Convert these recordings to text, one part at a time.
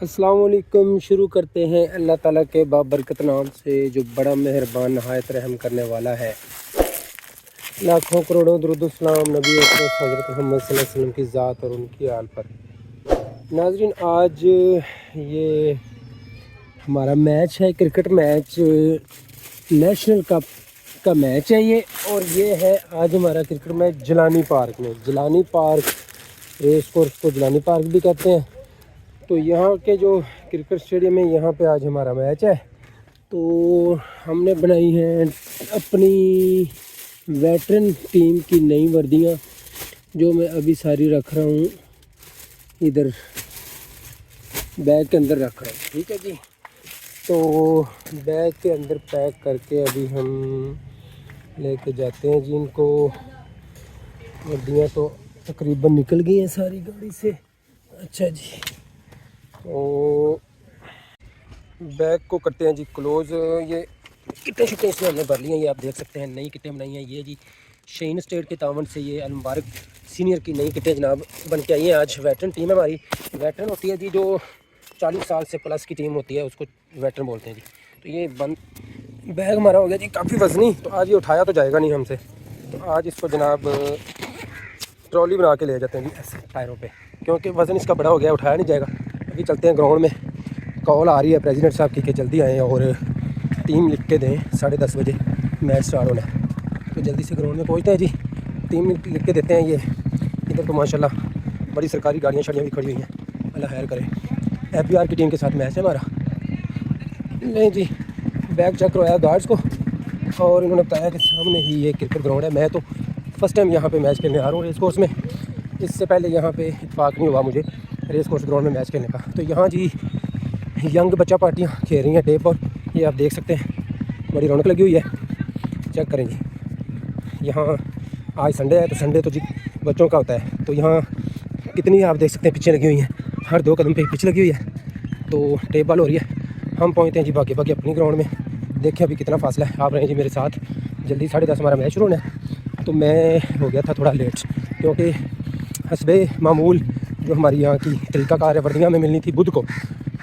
अस्सलाम वालेकुम। शुरू करते हैं अल्लाह ताला के बाबरकत नाम से जो बड़ा मेहरबान नहायत रहम करने वाला है। लाखों करोड़ों दुरूद सलाम नबी अकरम हज़रत मोहम्मद सल्लल्लाहु अलैहि वसल्लम की ज़ात और उनकी आल पर। नाज़रीन, आज ये हमारा मैच है, क्रिकेट मैच, नेशनल कप का मैच है ये। और ये है आज हमारा क्रिकेट मैच जिलानी पार्क में। जिलानी पार्क रेस कोर्स को जिलानी पार्क भी कहते हैं। तो यहाँ के जो क्रिकेट स्टेडियम है, यहाँ पे आज हमारा मैच है। तो हमने बनाई हैं अपनी वेटरन टीम की नई वर्दियाँ, जो मैं अभी सारी रख रहा हूँ इधर बैग के अंदर रख रहा हूँ। ठीक है जी। तो बैग के अंदर पैक करके अभी हम लेके जाते हैं जी इनको। वर्दियाँ तो तकरीबन निकल गई हैं सारी गाड़ी से। अच्छा जी, तो बैग को करते हैं जी क्लोज़। ये किटें शिटें इसमें हमने भर ली हैं, ये आप देख सकते हैं नई किटें बनाई हैं। ये जी शाहीन स्टेट के तावन से ये अल-मुबारक सीनियर की नई किटें जनाब बन के आई हैं। आज वेटरन टीम है हमारी। वेटरन होती है जी जो 40 साल से प्लस की टीम होती है, उसको वेटरन बोलते हैं जी। तो ये बैग हमारा हो गया जी काफ़ी वज़नी। तो आज ये उठाया तो जाएगा नहीं हमसे, तो आज इसको जनाब ट्रॉली बना के ले जाते हैं जी ऐसे टायरों पे, क्योंकि वज़न इसका बड़ा हो गया, उठाया नहीं जाएगा। अभी चलते हैं ग्राउंड में। कॉल आ रही है प्रेसिडेंट साहब की कि जल्दी आएँ और टीम लिख के दें, 10:30 बजे मैच स्टार्ट होना है। तो जल्दी से ग्राउंड में पहुँचते हैं जी, टीम लिख के देते हैं। ये इधर तो माशाल्लाह बड़ी सरकारी गाड़ियाँ शाड़ियाँ भी खड़ी हुई हैं, अल्लाह खैर करे। FBR की टीम के साथ मैच है हमारा। नहीं जी, बैग चेक करवाया गार्ड्स को और इन्होंने बताया कि सामने ही ये क्रिकेट ग्राउंड है। मैं तो फर्स्ट टाइम यहाँ पे मैच खेलने आ रहा हूँ रेस कोर्स में। इससे पहले यहाँ पे इत्तेफाक नहीं हुआ मुझे रेस कोर्स ग्राउंड में मैच खेलने का। तो यहाँ जी यंग बच्चा पार्टियाँ खेल रही हैं टेप पर, ये आप देख सकते हैं, बड़ी रौनक लगी हुई है। चेक करें जी, यहाँ आज संडे है तो संडे तो जी बच्चों का होता है। तो यहाँ कितनी आप देख सकते हैं पिचें लगी हुई हैं, हर 2 कदम पे पिच लगी हुई है। तो टेप बॉल हो रही है। हम पहुँचते हैं जी बाकी अपनी ग्राउंड में। देखें अभी कितना फासला है। आप रहें जी मेरे साथ, जल्दी 10:30 हमारा मैच शुरू होना है। तो मैं हो गया था थोड़ा लेट, क्योंकि हस्बे मामूल जो हमारी यहाँ की तरीक़ाकार है वर्दियाँ में मिलनी थी बुध को।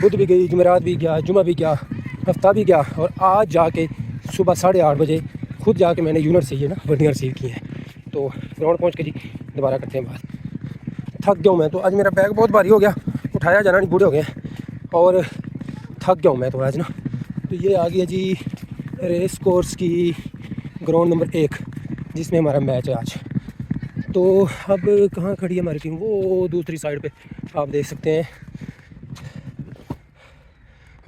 बुध भी गई, जुमेरात भी गया, जुमा भी गया, हफ्ता भी गया, और आज जाके सुबह 8:30 बजे खुद जाके मैंने यूनिट से ये ना वर्दियाँ रिसीव की हैं। तो ग्राउंड पहुँच के जी दोबारा करते हैं बात। थक गया हूँ मैं तो, आज मेरा बैग बहुत भारी हो गया, उठाया जाना नहीं, बूढ़े हो गए और थक गया हूँ मैं तो आज ना। तो ये आ गया जी रेस कोर्स की ग्राउंड नंबर 1 जिसमें हमारा मैच है आज। तो अब कहाँ खड़ी है हमारी टीम, वो दूसरी साइड पे आप देख सकते हैं,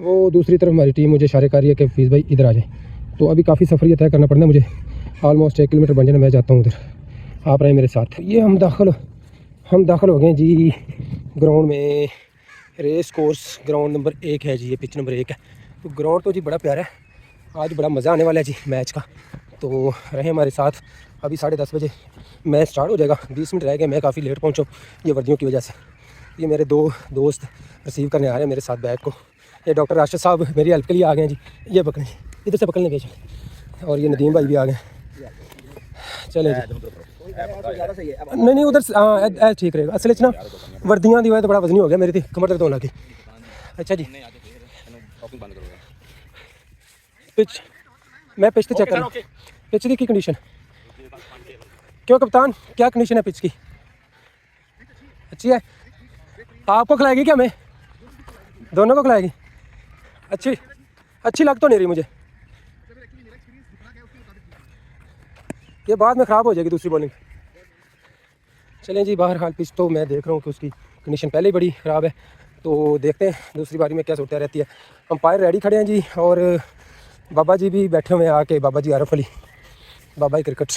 वो दूसरी तरफ हमारी टीम मुझे इशारे कर रही है कि फीस भाई इधर आ जाए। तो अभी काफ़ी सफ़र ये तय करना पड़ना है मुझे, ऑलमोस्ट 1 किलोमीटर बन जाना। मैं जाता हूँ उधर, आप रहे मेरे साथ। ये हम दाखिल हो गए जी ग्राउंड में। रेस कोर्स ग्राउंड नंबर 1 है जी, ये पिच नंबर 1 है। तो ग्राउंड तो जी बड़ा प्यारा है, आज बड़ा मज़ा आने वाला है जी मैच का। तो रहे हमारे साथ, अभी 10:30 बजे मैच स्टार्ट हो जाएगा। 20 मिनट रह गए, मैं काफ़ी लेट पहुँचा ये वर्दियों की वजह से। ये मेरे 2 दोस्त रिसीव करने आ रहे हैं मेरे साथ बैग को। ये डॉक्टर राशिद साहब मेरी हेल्प के लिए आ गए हैं जी, ये पकड़ें, इधर से पकड़ने भेज। और ये नदीम भाई भी आ गए। चलें जी, नहीं उधर ऐसे ठीक रहेगा। असल ना वर्दियाँ दी हुआ तो बड़ा वजनी हो गया, मेरी थी कमर दर्द होने लगी। अच्छा जी, पिच मैं पिच तो चेक कर रहा हूँ, पिच की कंडीशन क्यों कप्तान, क्या कंडीशन है पिच की? अच्छी है। आपको खिलाएगी क्या? हमें दोनों को खिलाएगी? अच्छी लग तो नहीं रही मुझे, ये बाद में ख़राब हो जाएगी दूसरी बॉलिंग। चलें जी, बहरहाल पिच तो मैं देख रहा हूँ कि उसकी कंडीशन पहले ही बड़ी ख़राब है। तो देखते हैं दूसरी बारी में क्या सूरत रहती है। अंपायर रेडी खड़े हैं जी, और बाबा जी भी बैठे हुए हैं आके, बाबा जी आरफ अली, बाबा ही क्रिकेट।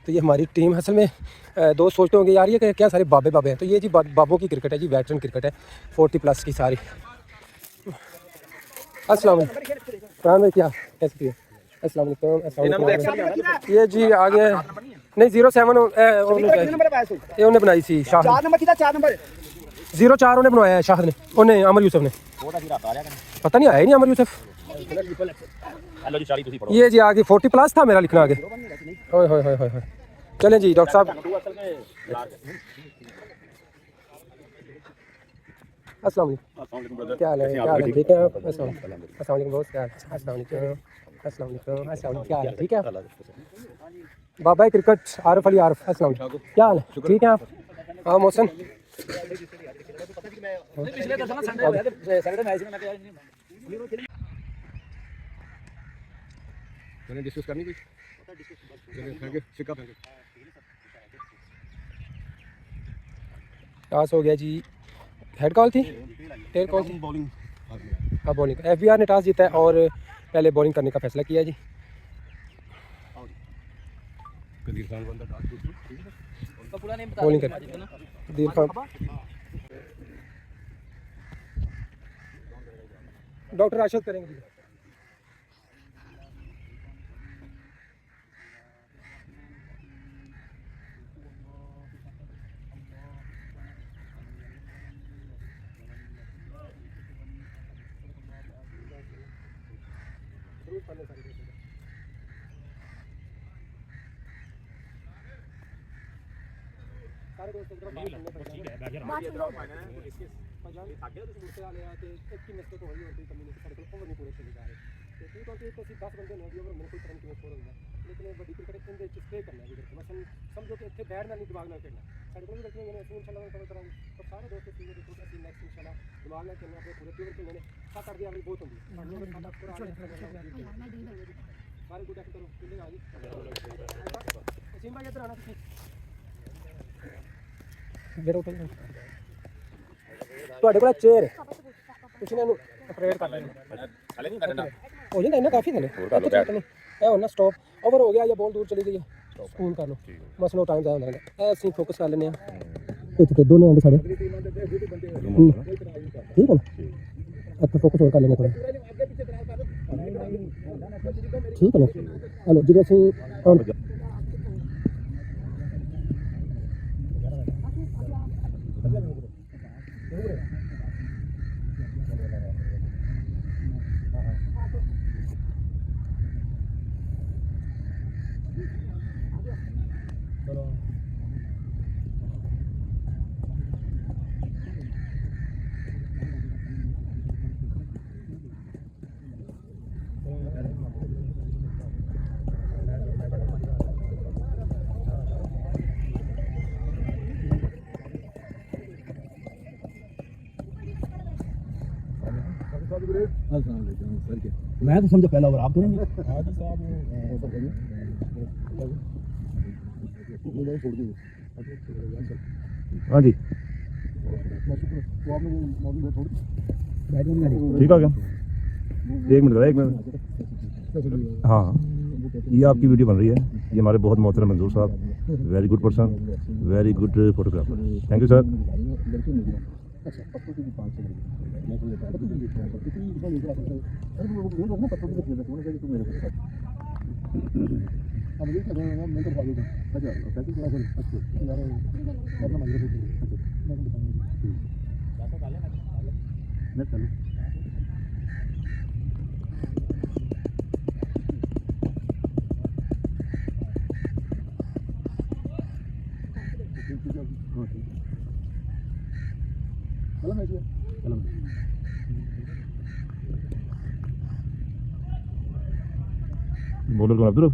तो ये हमारी टीम, असल में दोस्त सोचते होंगे यार ये क्या सारे बाबे हैं। तो ये जी बाबों की क्रिकेट है जी, वेटरन क्रिकेट है 40+ की सारी। अस्सलाम वालेकुम, क्या कैसे है? अस्सलाम वालेकुम। ये जी आ गया नहीं 07 ये उन्हें बनाई थी शाह, 04 उन्हें बनवाया है शाह ने, उन्हें अमर यूसुफ ने, पता नहीं आया ही नहीं अमर यूसुफ। ये जी आगे 40+ था मेरा लिखना आगे। होए चलें जी डॉक्टर साहब, अस्सलाम वालेकुम, क्या हाल है? क्या हाल है? ठीक है आप? अस्सलाम वालेकुम दोस्त, क्या हाल है? अस्सलाम वालेकुम, अस्सलाम वालेकुम, अस्सलाम वालेकुम, क्या हाल है? ठीक है बाबा क्रिकेट आरफ अली आरफ, अस्सलाम वालेकुम, क्या हाल है? ठीक है आप? हाँ मोहसन, डिस्कस करनी कोई टॉस हो गया जी, हेड कॉल थी, टेल कॉल थी, बॉलिंग हाँ बॉलिंग, FBR ने टॉस जीता है और पहले बॉलिंग करने का फैसला किया जी। बॉलिंग कर दिल खान, डॉक्टर राशिद करेंगे। सारे दोस्त एक तरफ बात करने पड़ते हैं। एक की मिस्टेक हो गई और कोई कमी नहीं, सारे को ओवर नहीं पूरे चले जा रहे। तो ठीक है कि ਅਸੀਂ 10 ਬੰਦੇ ਨੇ ਵੀ ओवर मेरे कोई रन किਵੇਂ स्कोर ਹੁੰਦਾ, लेकिन ਵੱਡੀ ਕ੍ਰਿਕਟ ਇਹਦੇ ਵਿੱਚ ਸਟੇ ਕਰਨਾ ਵੀ ਕਰਕੇ ਮਸਲ ਸਮਝੋ ਕਿ ਇੱਥੇ ਬੈਠ ਨਾਲ ਨਹੀਂ ਦਿਮਾਗ ਨਾਲ ਖੇਡਣਾ। ਸਾਡੇ ਕੋਲ ਵੀ ਗਲਤੀਆਂ ਹੋਈਆਂ ਨੇ, ਅਸੀਂ ਇਨਸ਼ਾਅੱਲਾ ਕਵਰ ਕਰਾਂਗੇ। ਪਰ ਸਾਰੇ ਦੋਸਤ ਇਸ ਚੀਜ਼ ਦੇ ਅਸੀਂ ਨੈਕਸਟ ਇਨਸ਼ਾਅੱਲਾ ਦਿਮਾਗ ਨਾਲ खेलना, ਆਪਣੇ ਪੂਰੇ ਪੀਵਰ खेलने ने 7-8 ਦੀ ਐਵਰੇਜ ਬਹੁਤ ਹੁੰਦੀ ਹੈ। ਸਾਨੂੰ ਅਗਰ ਸਾਡਾ ਪੂਰਾ ਸਾਰੇ ਗੁੱਡ ਐਕਟ ਕਰੋ, ਫੀਲਿੰਗ ਆ ਗਈ। ਅਸੀਮ ਭਾਈ ਇੱਧਰ ਆਣਾ ਤੁਸੀਂ ਜਿਹੜਾ ਉੱਤੇ ਤੁਹਾਡੇ ਕੋਲ ਚੇਅਰ ਤੁਸੀਂ ਇਹਨੂੰ ਅਪਗ੍ਰੇਡ ਕਰ ਲੈਣਾ ਹੋ ਜਾਂਦਾ ਇਹਨਾਂ ਕਾਫੀ ਥਲੇ ਇਹ ਹੁਣ ਨਾ ਸਟਾਪ ਓਵਰ ਹੋ ਗਿਆ ਜਾਂ ਬੋਲ ਦੂਰ ਚਲੀ ਗਈ ਹੈ ਸਕੂਲ ਕਰ ਲਓ ਬਸ ਨੋ ਟਾਈਮ ਦਾ ਹੁੰਦਾ ਇਹ ਅਸੀਂ ਫੋਕਸ ਕਰ ਲੈਂਦੇ ਆ ਇੱਥੇ ਦੋਨੇ ਆਂਦੇ ਸਾਡੇ ਠੀਕ ਹੈ ਨਾ ਇੱਥੇ ਫੋਕਸ ਹੋਰ ਕਰ ਲੈਂਦੇ ਥੋੜਾ ਠੀਕ ਹੈ ਨਾ ਹਲੋ ਜਦੋਂ ਅਸੀਂ मैं तो समझा पहला ओवर आप करेंगे हाँ जी ठीक आ गया 1 मिनट 1 मिनट हाँ ये आपकी वीडियो बन रही है ये हमारे बहुत मोहतरम मंजूर साहब very good person very good photographer thank you sir bowler कौन अब्दुल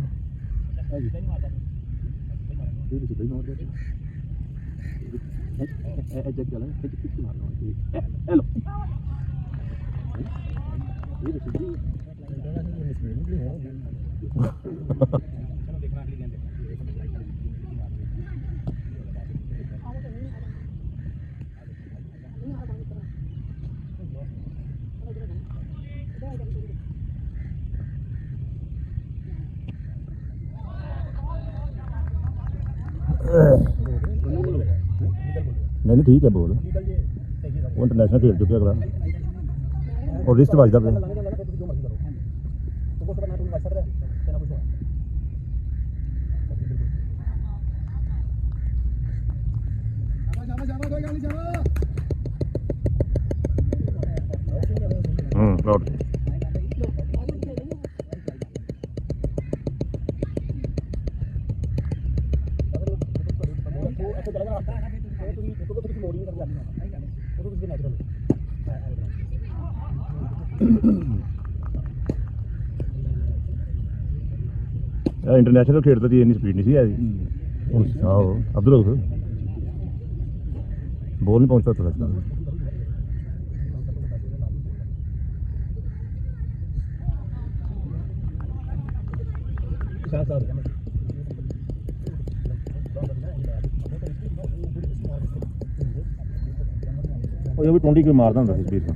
नहीं ठीक है बोल वो इंटरनेशनल खेल चुके अगला और रिस्ट बजदा पे आउट ਇੰਟਰਨੈਸ਼ਨਲ ਖੇਡਦਾ ਦੀ ਇੰਨੀ ਸਪੀਡ ਨਹੀਂ ਸੀ ਆਈ ਆਹੋ ਅਬਦੁਲ ਰਊਫ ਬੋਲ ਨਹੀਂ ਪਹੁੰਚਦਾ ਤਾਂ ਉਹ ਵੀ 20 ਕੋਈ ਮਾਰਦਾ ਹੁੰਦਾ ਸੀ ਸਪੀਡ ਤੋਂ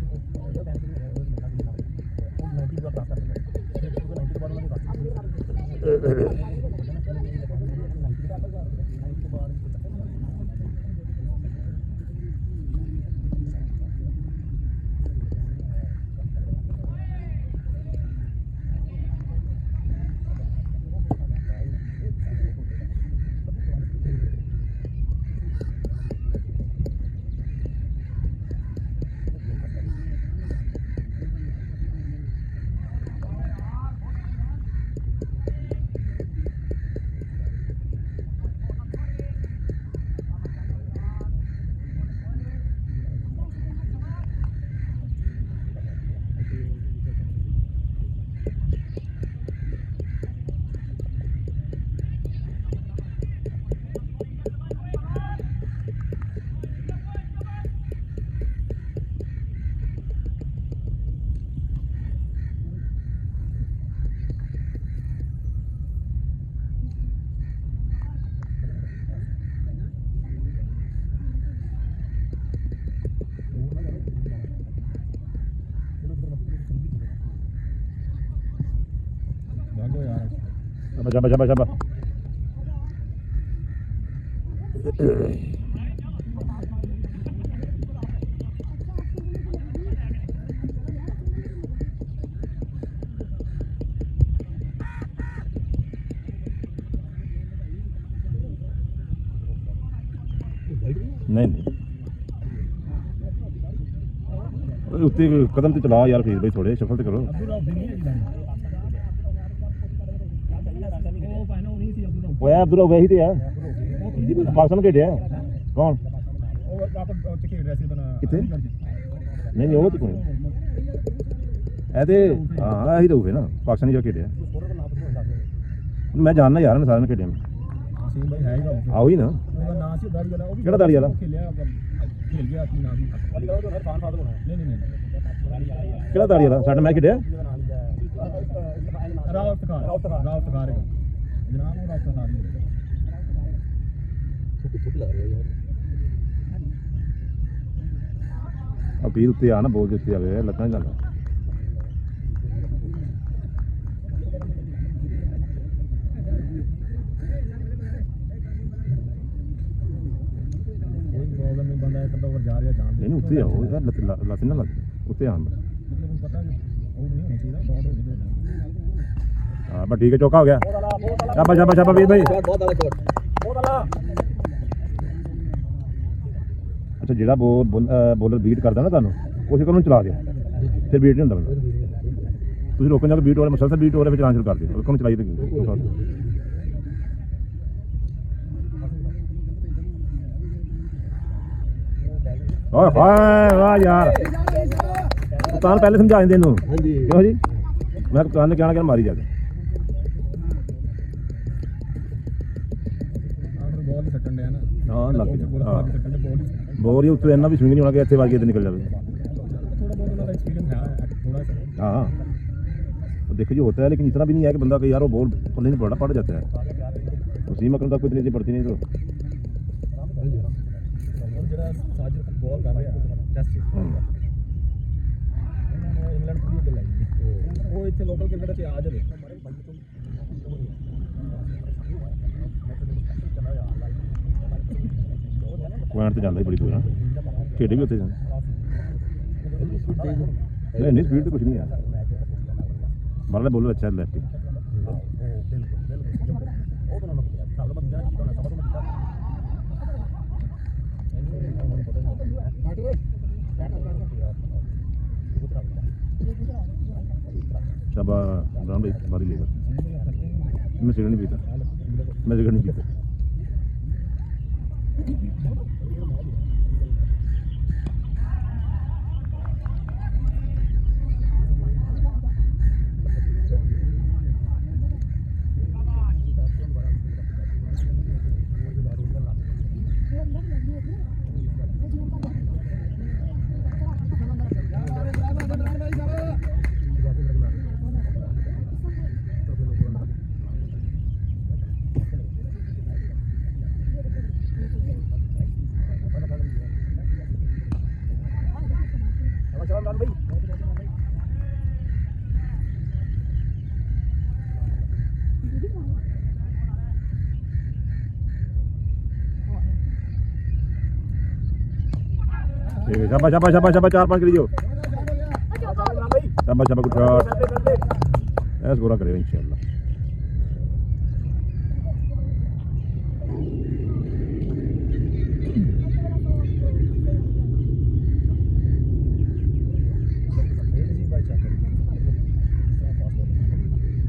शाबाश शाबाश नहीं उत्ते कदम तो चला यार फीस भाई थोड़े सफल तो करो ओए अब्दुल वही तो यार पाकिस्तान खेडिया कौन कितने नहीं वो तो कोई ऐ ते हां यही तो हुए ना पाकिस्तानी जो खेडिया मैं जानना यार सारे ने खेडिया आओ ही ना ਕਿਹੜਾ ਦਾੜੀ ਵਾਲਾ ਕਿਹੜਾ ਦਾੜੀ ਵਾਲਾ ਸਾਡਾ ਮੈਚ ਖੇਡਿਆ ਰਾਵਤਕਾਰ ਜਨਾਬ ਉਹ ਰਾਵਤਕਾਰ ਅਪੀਲ ਉੱਤੇ ਆ ਨਾ ਬੋਲ ਦੇ ਉੱਤੇ ਆਵੇ ਲੱਤਾਂ ਜਾਂਦਾ ਇਹਨੂੰ ਉੱਤੇ ਆਓ ਯਾਰ ਲੱਤ ਨਾ ਲੱਗ ਉੱਤੇ ਆਉਣ ਹਾਂ ਬਸ ਠੀਕ ਹੈ ਚੌਕਾ ਹੋ ਗਿਆ ਸ਼ਾਬਾਸ਼ ਸ਼ਾਬਾਸ਼ ਸ਼ਾਬਾਸ਼ ਵੀਰ ਭਾਈ ਅੱਛਾ ਜਿਹੜਾ ਬੋਲਰ ਬੀਟ ਕਰਦਾ ਨਾ ਤੁਹਾਨੂੰ ਉਸੇ ਕੋਲ ਨੂੰ ਚਲਾ ਦਿਓ ਫਿਰ ਬੀਟ ਨਹੀਂ ਹੁੰਦਾ ਬੰਦਾ ਤੁਸੀਂ ਰੋਕਣ ਜਾ ਕੇ ਬੀਟ ਹੋ ਰਿਹਾ ਮਸਲਸਲ ਬੀਟ ਹੋ ਰਿਹਾ ਫਿਰ ਚਲਾਉਣਾ ਸ਼ੁਰੂ ਕਰ ਦਿਓ ਉਹਨੂੰ ਚਲਾਈ ਤੇ वाह वाह यार कप्तान पहले समझा दें तेनों क्यों जी मैं कप्तान ने कहना मारी जाके हाँ लग बोल ही उत्ते इन्ना भी स्विंग नहीं होना कि इतने वागे निकल जाए हाँ देखो जी होता है लेकिन इतना भी नहीं है कि बंदा कि यार वो बॉल पल्ले नहीं पड़ा पड़ जाता है उसी में तक कोई इतनी पड़ती नहीं तो ਬੋਲ ਕਰ ਰਿਹਾ ਟੈਸਟ ਇੰਗਲੈਂਡ ਦੀ ਗੱਲ ਹੈ ਉਹ ਇੱਥੇ ਲੋਕਲ ਕ੍ਰਿਕਟ ਤੇ ਆ ਜਾਵੇ ਪੁਆਇੰਟ ਤੇ ਜਾਂਦਾ ਹੀ ਬੜੀ ਦੂਰ ਨਾ ਖੇਡੇ ਵੀ ਉੱਥੇ ਜਾਂਦੇ ਨਹੀਂ ਸਪੀਡ ਤੇ ਕੁਝ ਨਹੀਂ ਆ ਬਾਹਰਲੇ ਬੋਲਰ ਅੱਛਾ ਲੈਫਟੀ शाबाश राम भाई बारी लेकर मैं सिगरेट नहीं पीता मैं सिगरेट नहीं पीता शाबाश शाबाश शाबाश शाबाश 4-5 कर दीजिए शाबाश शाबाश गुड शॉट ऐसे पूरा करेगा इंशाल्लाह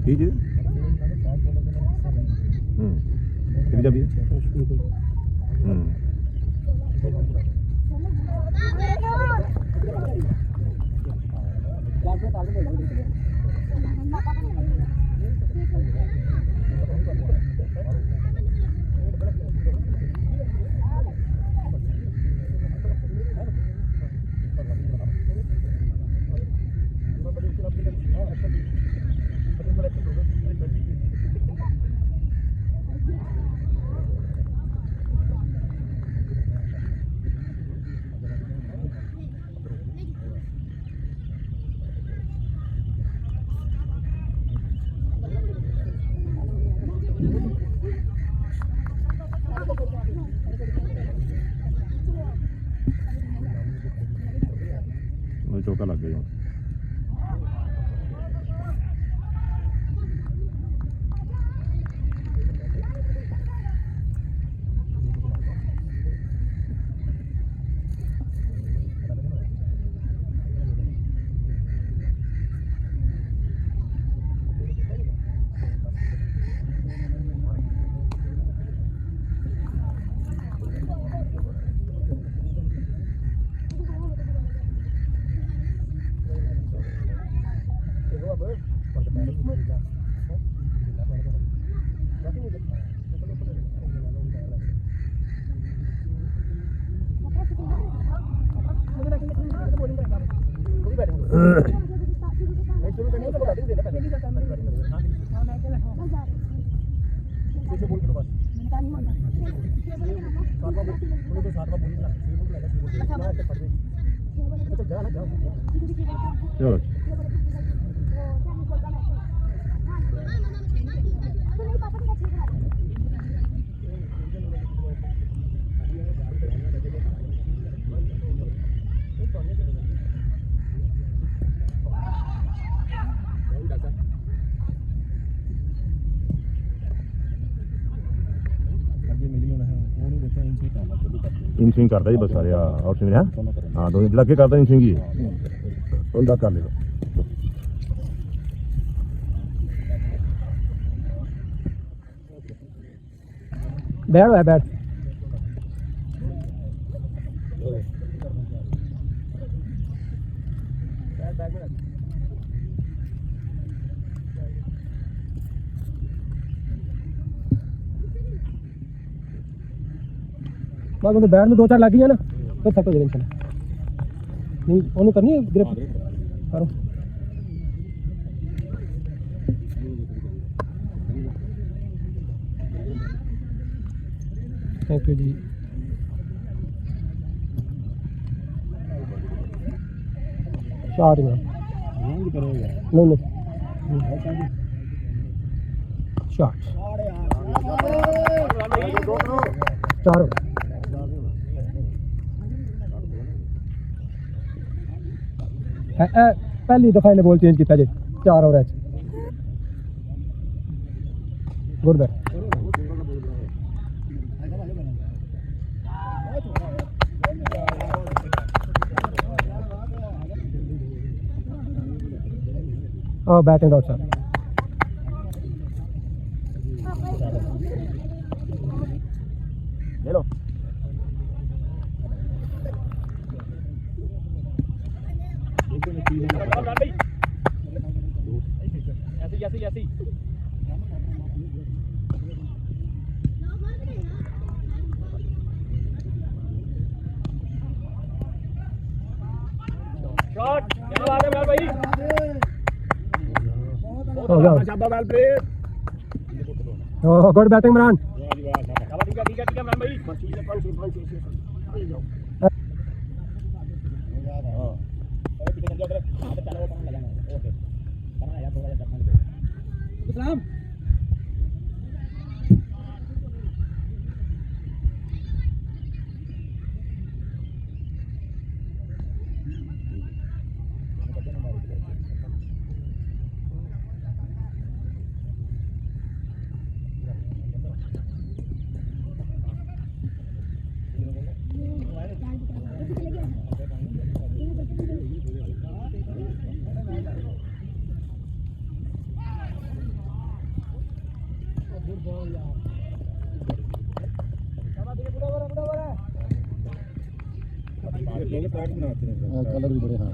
ठीक है कितनी जब चौका लग गया चलो इन स्विंग करता जी बस सारे आउट स्विंग है हाँ दो लगे करता इन स्विंग ही उनका कर लेगा बैठ है बैठ बस उन्हें बैट में 2-4 लग गई ना फिर सेट हो जाएगा इंशाल्लाह नहीं उन्हें करनी है ग्रिप करो थैंक यू जी शॉट में नहीं शॉट चारों पहली दफा इन्हें बॉल चेंज किया जी 4 over good bat Oh, batting outside. ले लो ऐसी शॉट क्या बात है भाई Oh, good batting, Imran. Colour भी बड़े हाँ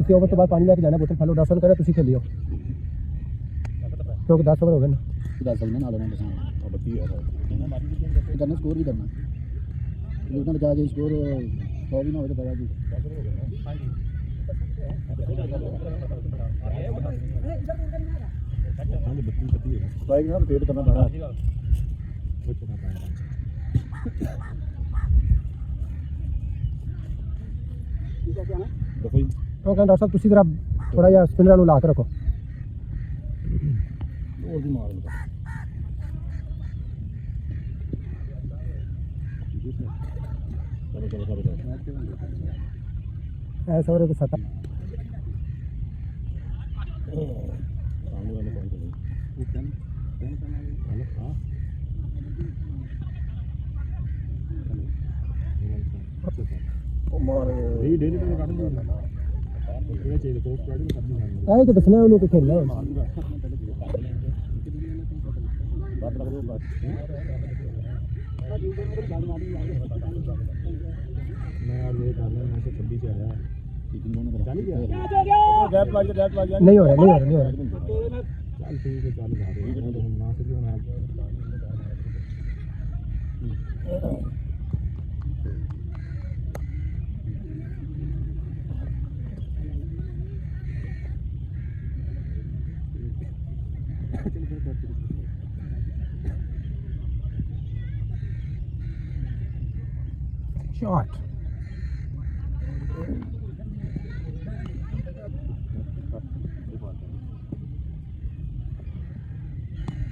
इसी ओवर तो बाद पानी लेके जाना बोतल फैलो 10 ओवर करे तुसी खेलियो क्योंकि 10 ओवर हो गए ना 10 साल में नाल ना दसां बत्ती है करना स्कोर भी करना इतना बचा के स्कोर 100 भी ना हो तो पता जी हां बत्ती है बाइक ना पेट करना पड़ा ਉਹ ਕਹਿੰਦਾ ਡਾਕਟਰ ਸਾਹਿਬ ਤੁਸੀਂ ਜਰਾ ਥੋੜਾ ਜਿਹਾ ਸਪਿਨਰਾਂ ਨੂੰ ਲਾ ਕੇ ਰੱਖੋ और भी मार लगा ऐसा हो रहा है सता सामने वाले कौन सा वो कौन हां ओ मार ये डेली पे काट दो ये चाहिए तो स्क्वाड में सब नहीं आए तो दसना है उन्होंने तो खेलना है बात लग रही है बात मैं यार ये करना है से 26 से आया जानी क्या गैप लग गया नहीं हो रहा नहीं हो रहा नहीं हो रहा चल ठीक है चालू जा रही है तो हम ना से क्यों ना शॉट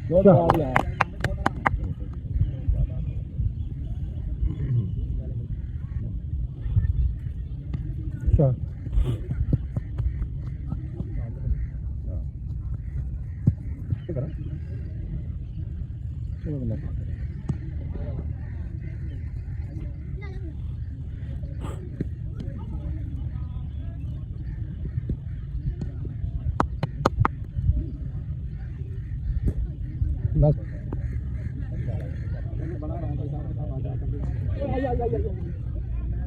शॉट बस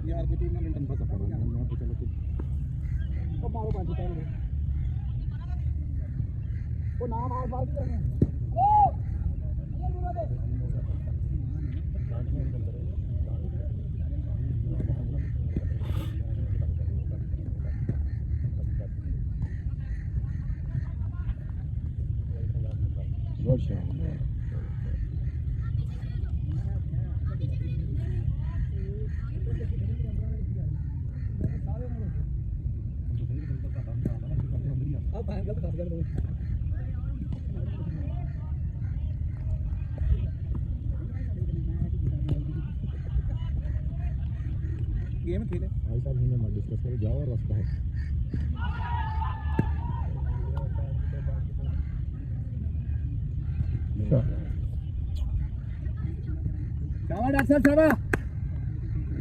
यार कितनी मिनट में फंसा पड़ा मैं तो चलो ओ मारो बाजी कर ओ नाम आ बात कर ओ Russia. गेम खेले भाई साहब हमने मत डिस्कस करो जाओ और रास्ता है शाबाश डॉक्टर साहब शाबाश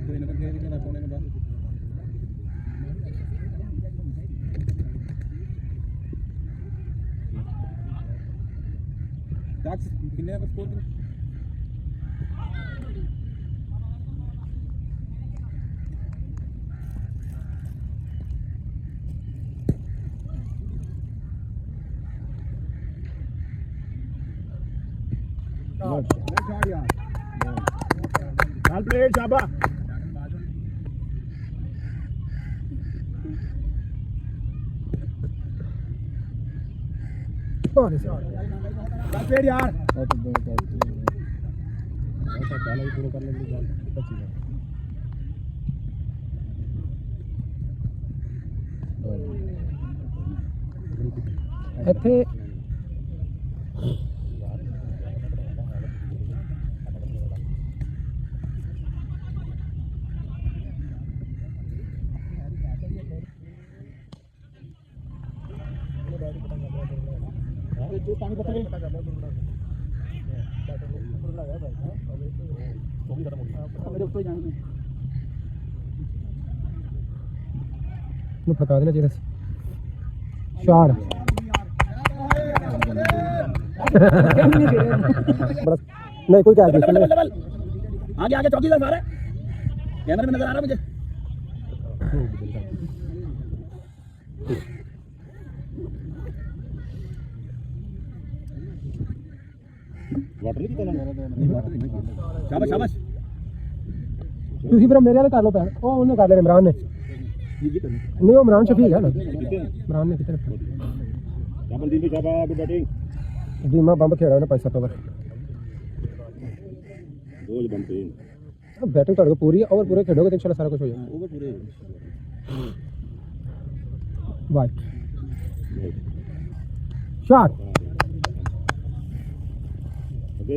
कोई ना करके निकलना कोने में बात डॉक्टर कितने का score Well played, Shaba. sorry Well played, यार. ऐसा पहले ही पूरा कर लेंगे जान अच्छी बात ਇੱਥੇ फका देना चाहिए चार नहीं कोई क्या आगे आगे चौकी तरफ आ रहा है कैमरे में नजर आ रहा है मुझे शाबाश शाबाश ਤੁਸੀਂ ਫਿਰ ਮੇਰੇ ਵਾਲੇ ਕਰ ਲਓ ਪੈਰ ਉਹ ਉਹਨੇ ਕਰ ਲੈਣੇ ਇਮਰਾਨ ਨੇ ਨਹੀਂ ਉਹ ਇਮਰਾਨ ਸ਼ਫੀਕ ਹੈ ਨਾ ਇਮਰਾਨ ਨੇ ਕਿੱਥੇ शाबाश दीदी शाबाश गुड बैटिंग धीमा बंब खेड़ा ਉਹਨੇ 5-7 ओवर रोज बनते बैटिंग ਤੁਹਾਡੇ ਕੋਲ ਪੂਰੀ ਹੈ ओवर पूरे खेलोगे तो इंशाल्लाह सारा कुछ हो जाएगा ओवर पूरे वाइट शॉट ओके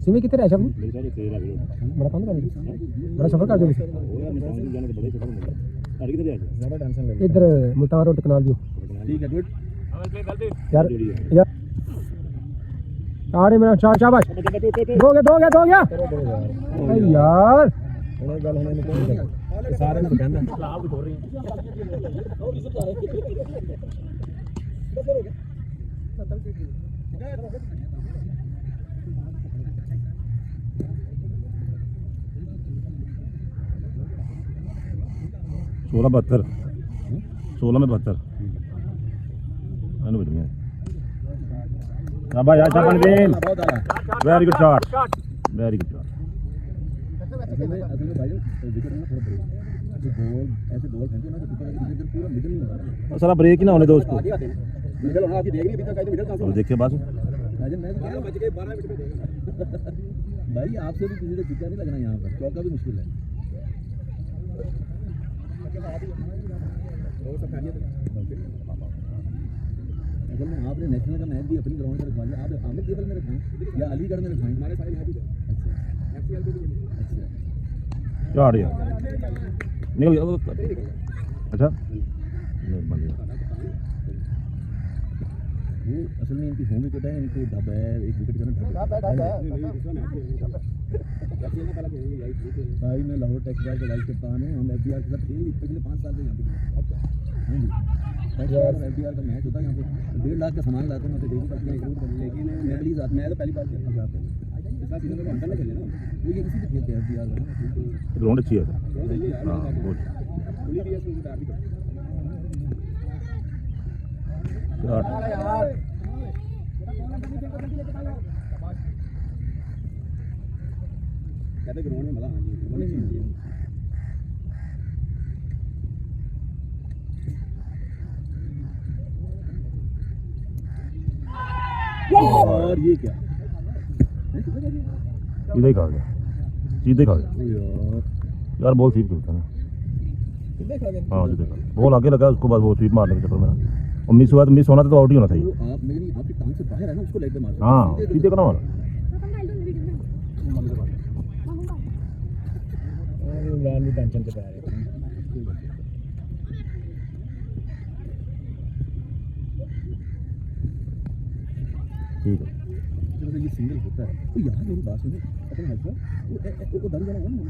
सिमी कितने रह अपनी मेरे साथ तेरा भी बड़ा काम कर बड़ा सफर कर दिया ओ यार मैं समझ जाने तो बड़े सफर में गाड़ी किधर जा ज्यादा टेंशन ले इधर मुल्तान रोड कनाल व्यू ठीक है गुड यार यार आरे मेरा चार शाबाश दो गया अरे यार उन्हें गल होने नहीं सारे में कहना आप छोड़ रही हैं 16-72 16 में 72 अनु बढ़िया शाबाश यार शाबाश दिन बहुत आला very good shot very good shot असल में भाई विकेट ना थोड़ा ब्रेक बॉल ऐसे बॉल फेंको ना तो विकेट पूरा मिडिल नहीं होगा सारा ब्रेक ही ना होने दो उसको मिडिल होना आपकी देख नहीं अभी तक मिडिल कहां से और देखिए बस राजन मैं 12 बज गए 12 मिनट में भाई आपसे भी किसी को चिक्का नहीं लगना यहां पर चौका भी मुश्किल है असल में आपने नेशनल का मैच भी अपनी ग्राउंड में रखवा लिया आप आमिर केवल में रखवाएं या अलीगढ़ में रखवाएं हमारे सारे मैच अच्छा एफसीएल पे भी अच्छा शॉट यार निकल गया अच्छा नहीं बन गया वो असल में इनकी होम विकेट है इनको ढब है एक विकेट करना भाई मैं लाहौर टेक्सटाइल का वाइस कप्तान हूँ हम एफबीआर के साथ खेल पिछले 5 साल से यहाँ पे हाँ जी टेक्सटाइल और एफबीआर का मैच होता है यहाँ पे 1.5 लाख का सामान लाता हूँ मैं डेली का लेकिन मैं तो पहली बार खेलता हूँ यहाँ पे इस बार सीजन में अंदर खेले ना वो ये किसी भी खेलते हैं एफबीआर में ग्राउंड अच्छी है हाँ गुड शॉट कहते ग्राउंड में मजा आ गया और ये क्या सीधा ही खा गया सीधे खा गया यार बॉल स्वीप खेलता है हाँ सीधे खा बॉल आगे लगा उसको बाद वो स्वीप मारने के चक्कर में और मिस हुआ तो मिस होना था तो आउट ही होना था ये आप मेरी आपकी टांग से बाहर है ना उसको लेग पे मार हाँ सीधे करना वाला इमरान भी टेंशन से रहे ठीक है ये सिंगल होता है तो यहाँ मेरी बात सुनो अपने हाथ से वो डर जाना है ना वो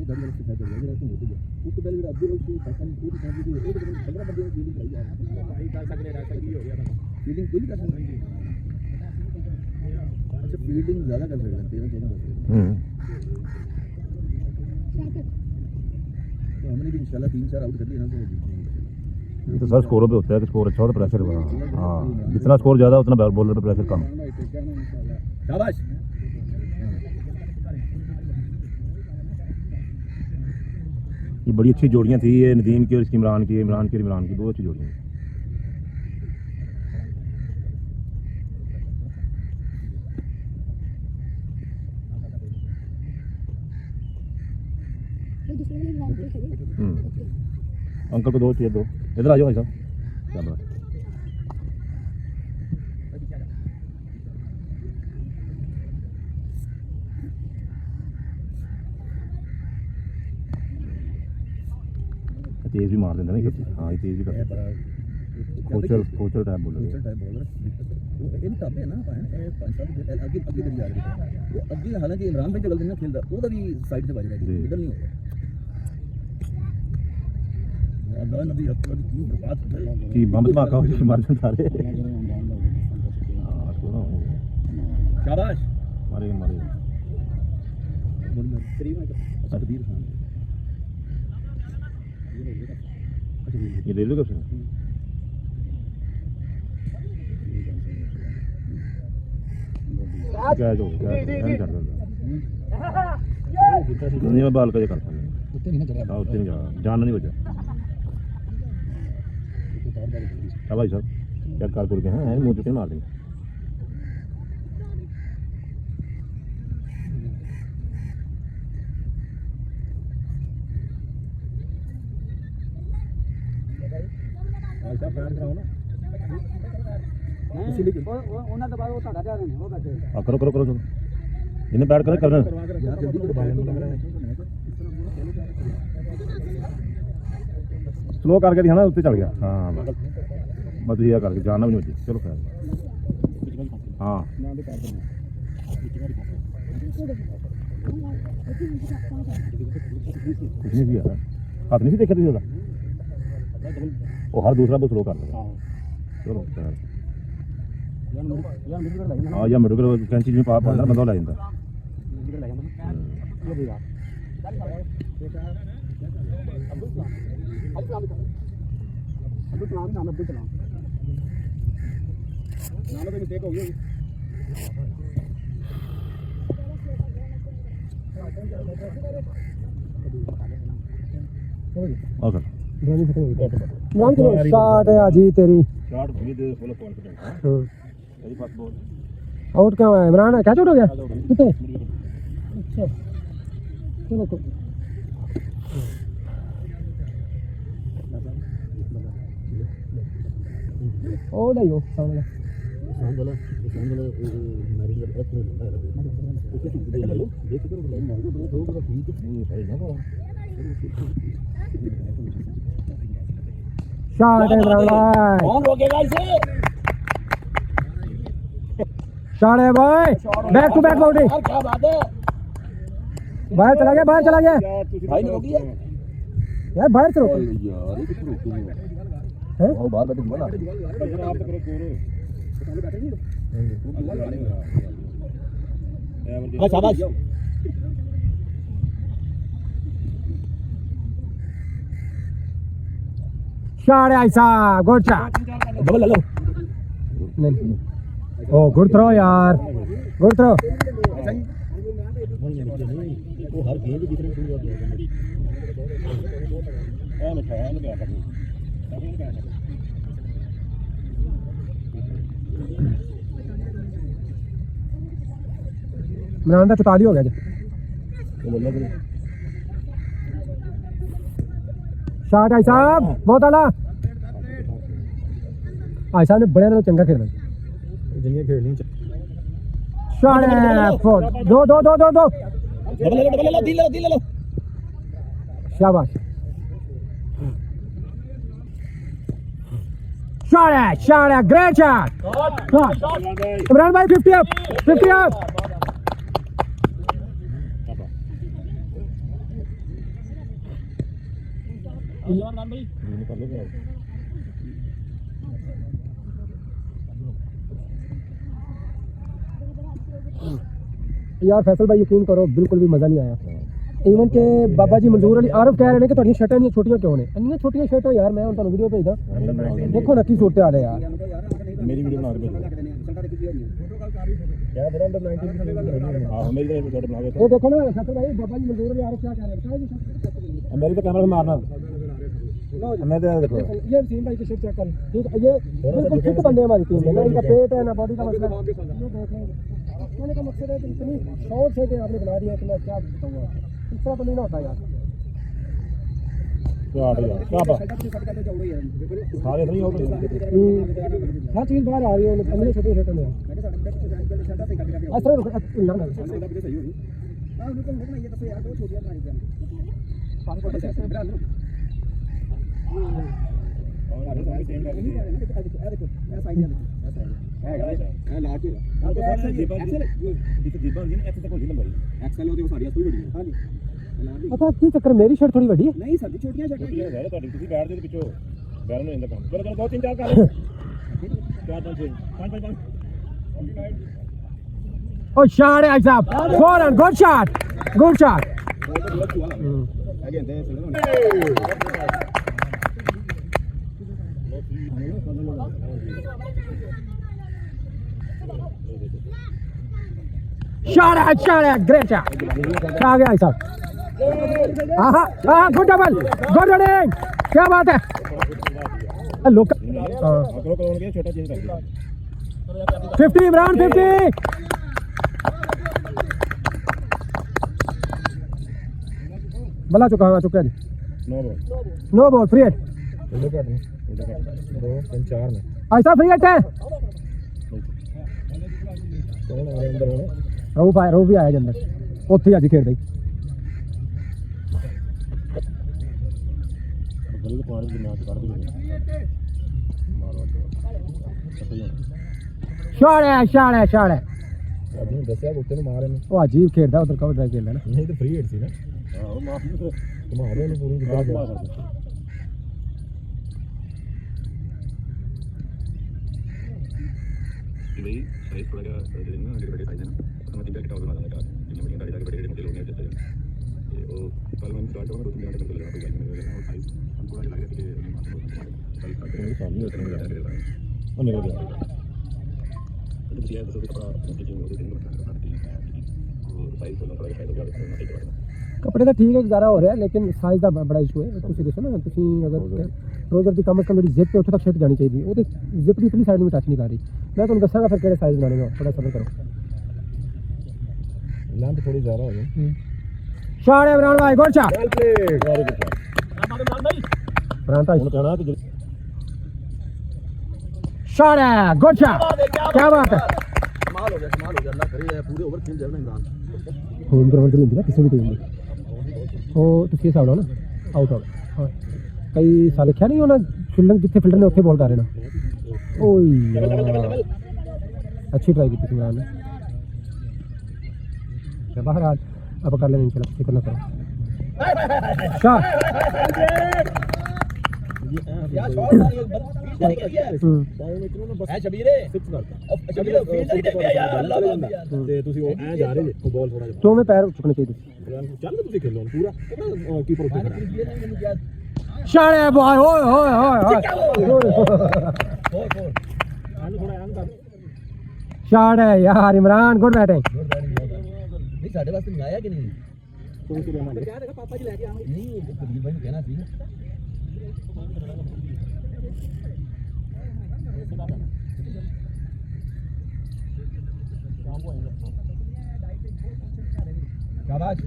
डर जाना से फायदा हो जाएगा होते गया उसको पहले अब्दुल को पैसा नहीं पूरी काम की एक 15 बंदे की फीलिंग चाहिए भाई कर सकते हैं ऐसा भी हो गया था फीलिंग कोई कर सकता है अच्छा फील्डिंग ज़्यादा कर सकते हैं 13 तो हमने भी इंशाल्लाह 3-4 आउट कर लिए ना तो ये तो सर स्कोरों पे होता है कि स्कोर अच्छा हो तो प्रेशर हाँ जितना स्कोर ज़्यादा उतना बॉलर पे प्रेशर कम शाबाश ये बड़ी अच्छी जोड़ियाँ थी ये नदीम की और इसकी इमरान की और इमरान की बहुत अच्छी जोड़ियाँ अंकल को 2 चाहिए 2 इधर आ जाओ भाई साहब शाबाश तेज भी मार देता ना हाँ ये तेज भी करता ਕੋਚਰ ਟਾਈਪ ਬੋਲਰ ਕੋਚਰ ਟਾਈਪ ਬੋਲਰ ਇਹਨੂੰ ਟੱਪੇ ਨਾ ਭਾਣ ਇਹ 5 ਸਾਲ ਅੱਗੇ ਅੱਗੇ ਕਰੀ ਜਾ ਰਿਹਾ ਉਹ ਅੱਗੇ ਹਾਲਾਂਕਿ ਇਮਰਾਨ ਭਾਈ ਜਗਲ ਦੇ ਨਾਲ ਖੇਲਦਾ ਉਹਦਾ ਵੀ ਸਾਈਡ ਤੇ ਵੱਜ ਰਿਹਾ ਜੀ ਮਿਡਲ ਨਹੀਂ ਹੋ ਰਿਹਾ ਅੱਲਾ ਨਬੀ ਅਕਬਰ ਕੀ ਬਾਤ ਕੀ ਬੰਬ ਧਮਾਕਾ ਮਾਰ ਜਾਂ ਸਾਰੇ शाबाश मारेगा मारेगा तकदीर खान ये ले लो कब से क्या जो नहीं कर नहीं मैं बाल का ये करता हाँ उत्ते नहीं जा जानना नहीं बचा क्या भाई साहब क्या कार कर के हैं मुँह चुके मार देंगे करो करो करो इन्हें बैठ कर करना स्लो करके दिखाना उत्ते चल गया हाँ बस ये करके जाना भी नहीं बची चलो खैर हाँ कुछ नहीं किया हाथ नहीं देखा तुझे वो हर दूसरा बस स्लो कर दो चलो खैर हाँ या मेडिकल कैंची में पा बंदा ला जाता शॉट है अजी तेरी आउट क्या हुआ इमरान क्या चोट हो गया कितने अच्छा चलो ओ नहीं हो सामने शॉट है इमरान भाई कौन रोकेगा इसे शॉट है भाई बैक टू बैक बाउंड्री क्या बात है बाहर चला गया भाई ने रोकी है यार बाहर से रोको यार ये किस रोकी है हैं और बाहर बैठे बोला शाबाश शॉट है ऐसा गुड शॉट डबल ले लो नहीं ओ गुड थ्रो यार गुड थ्रो वो हर गेंद की तरफ छूट इमरान का 44 हो गया जी शॉट आई साहब बहुत आला आई साहब ने बड़े नालों चंगा खेलना जिन्हें खेलनी शॉट है दो दो दो दो दो डबल ले लो दिल ले लो शाबाश शॉट है ग्रेट शॉट इमरान भाई 50 अप यार फैसल भाई यकीन करो बिल्कुल भी मज़ा नहीं आया इवन के बाबा जी मंजूर अली आरफ कह रहे हैं कि थोड़ी शर्टां नहीं छोटियां क्यों ने इन्नी छोटियां शर्टां यार मैं तुहानू वीडियो भेजदा देखो ना की सूरत हाल है यार मेरी वीडियो बना के भेजो क्या मेरा अंडर 19 हां मेरी तो शॉट बना के ये देखो ना फैसल भाई बाबा जी मंजूर अली आरफ क्या कह रहे हैं मेरी तो कैमरा से मारना मैं तो देखो ये वसीम भाई की शर्ट चेक कर ठीक है ये बिल्कुल फिट बंदे हमारी टीम में ना इनका पेट है ना बॉडी का मसला ये देख रहे कहने का मकसद है कि इतनी शॉर्ट शर्टें आपने बना दी है कि मैं क्या बताऊंगा इस तरह तो नहीं ना होता यार क्या बात सारे नहीं आउट हर चीज बाहर आ रही है अन्य छोटे छोटे में ऐसा ना अच्छा की चक्कर मेरी शर्ट थोड़ी बड़ी है नहीं सर जी छोटियां शर्ट ਤੁਸੀਂ ਬੈਠ ਦੇ ਪਿੱਛੋਂ ਬੈਰਨ ਹੋ ਜਾਂਦਾ ਕੰਮ ਚਲੋ ਚਲੋ 2 3 4 ਕਰ 4 5 6 5 5 Oh, shot it, up. Hold on, good shot. Good shot. Shot it. Great shot. आ गया ऐसा. Good double. Good running. क्या बात है? लोग. करो करोगे छोटा चेंज कर दो 50 Imran 50. बला चुका है जी नो बॉल फ्री हिट 2 3 4 में ऐसा फ्री हिट है रो भी आया अंदर ਉੱਥੇ ਅੱਜ ਖੇਡਦਾ ਹੀ ਗਲੀ ਦੇ ਪਾਰ ਦੇ ਮੈਚ ਕੱਢ ਦੇ ਮਾਰੋ ਸ਼ਾਟ ਹੈ ਅਭੀ ਨੇ ਦੱਸਿਆ ਉੱਤੇ ਨੂੰ ਮਾਰੇ ਨੇ ਉਹ ਅੱਜ ਹੀ ਖੇਡਦਾ ਉਧਰ ਕਵਰ ਡਰਾਈਵ ਖੇਡਦਾ ਨਾ ਨਹੀਂ ਤੇ ਫ੍ਰੀ ਹਿੱਟ ਸੀ ਨਾ ਹਾਂ ਮਾਫ ਨਹੀਂ ਮਾਰੇ ਨੇ ਪੂਰੀ ਜਿੱਦਾਂ ਨਹੀਂ ਸਹੀ ਥੋੜਾ ਜਿਹਾ ਜਿਹੜੇ ਨਾ ਜਿਹੜੇ ਬੜੇ ਸਾਈਜ਼ ਨੇ ਉਹਨਾਂ ਦੀ ਬੈਕ ਟਾਵਰ ਬਣਾ ਦਿੰਦਾ ਜਿੰਨੇ ਬੜੀਆਂ ਗਾੜੀ ਬੜੇ ਮੋਟੇ ਲੋਕ ਨੇ ਜਿੱਥੇ ਤੇ ਉਹ ਕੱਲ ਮੈਂ ਸਟਾਰਟ ਹੋਣਾ 2 3 ਘੰਟੇ ਤੱਕ ਲੱਗਣਾ ਕੋਈ ਗੱਲ ਨਹੀਂ ਉਹ ਸਾਈਜ਼ ਹਮ ਥੋੜਾ ਜਿਹਾ ਲੱਗਦਾ ਕਿ ਕੱਲ ਤੱਕ ਉਹ ਸਾਹਮਣੇ ਉਤਰਨ ਲੱਗਾ ਰਿਹਾ ਉਹ ਨਿਕਲ ਗਿਆ ਤੁਸੀਂ ਇਹ ਦੱਸੋ ਕਿ ਆਪਣਾ ਟੀਚਿੰਗ ਉਹਦੇ ਦਿਨ ਬਣਾ ਕਰਦੀ ਹੈ ਉਹ ਸਾਈਜ਼ ਤੋਂ ਥੋੜਾ ਜਿਹਾ ਫਾਇਦਾ ਕਰਦਾ ਹੈ कपड़े तो ठीक है गुजारा हो रहा है लेकिन साइज का बड़ा इशू है तुम देखो ना तुम अगर ट्राउजर की कम अज कम जी जिप उत्थे तक फिट जानी चाहिए वो जिप की इतनी साइड में टच नहीं कर रही मैं तुम्हें दसागा फिर किहड़े साइज बनाने का थोड़ा सबर करो लेंथ थोड़ी ज़्यादा हो गई शॉट है इमरान भाई good shot well played very good प्रांता ਹੁਣ ਕਹਿਣਾ ਕਿ शॉट है गुड शॉट क्या बात है कमाल हो गया अल्लाह करे पूरे ओवर खेल जाए ना इमरान होम ग्राउंड होंदी ना किसी भी टीम में ਉਹ ਤੁਸੀਂ ਹਿਸਾਬ ਲਾਓ ਨਾ ਆਊਟ ਹਾਂ ਕਈ ਸਾਲ ਲਿਖਿਆ ਨਹੀਂ ਉਹਨਾਂ ਫੀਲਡਿੰਗ ਜਿੱਥੇ ਫੀਲਡਰ ਨੇ ਉੱਥੇ ਬੋਲ ਕਰ ਰਹੇ ਨਾ ਓਏ ਯਾਰ ਅੱਛੀ ਟਰਾਈ ਕੀਤੀ ਸੀ ਇਮਰਾਨ ਨੇ ਤੇ ਬਾਹਰ ਆ ਆਪਾਂ ਕਰ ਲੈਂਗੇ ਇੰਸ਼ਾਅੱਲਾ ਫਿਕਰ ਨਾ ਕਰੋ ਸ਼ਾਟ यार शॉट मारी बंद किया है शबीर फिक्स करता शबीर फील्ड नहीं दे यार अल्लाह ਤੇ ਤੁਸੀਂ ਉਹ ਐ ਜਾ ਰਹੇ ਜੇ ਉਹ ਬਾਲ ਥੋੜਾ ਜਿਹਾ ਤੋਂ में पैर चुकने चाहिए ਚੱਲ ਤੁਸੀਂ ਖੇਲੋ ਪੂਰਾ ਕੀਪਰ ਉੱਤੇ ਖੜਾ शॉट है बॉय ओए ओए ओए ਥੋੜਾ ਐਂ ਕਰ शॉट है यार इमरान गुड बैटिंग नहीं साढ़े वास्ते मंगाया कि नहीं ਤੂੰ ਕਿਹਦੇ ਨਾਲ क्या देखा पापा जी लेके आए नहीं कबीर भाई ने कहना सी शाबाश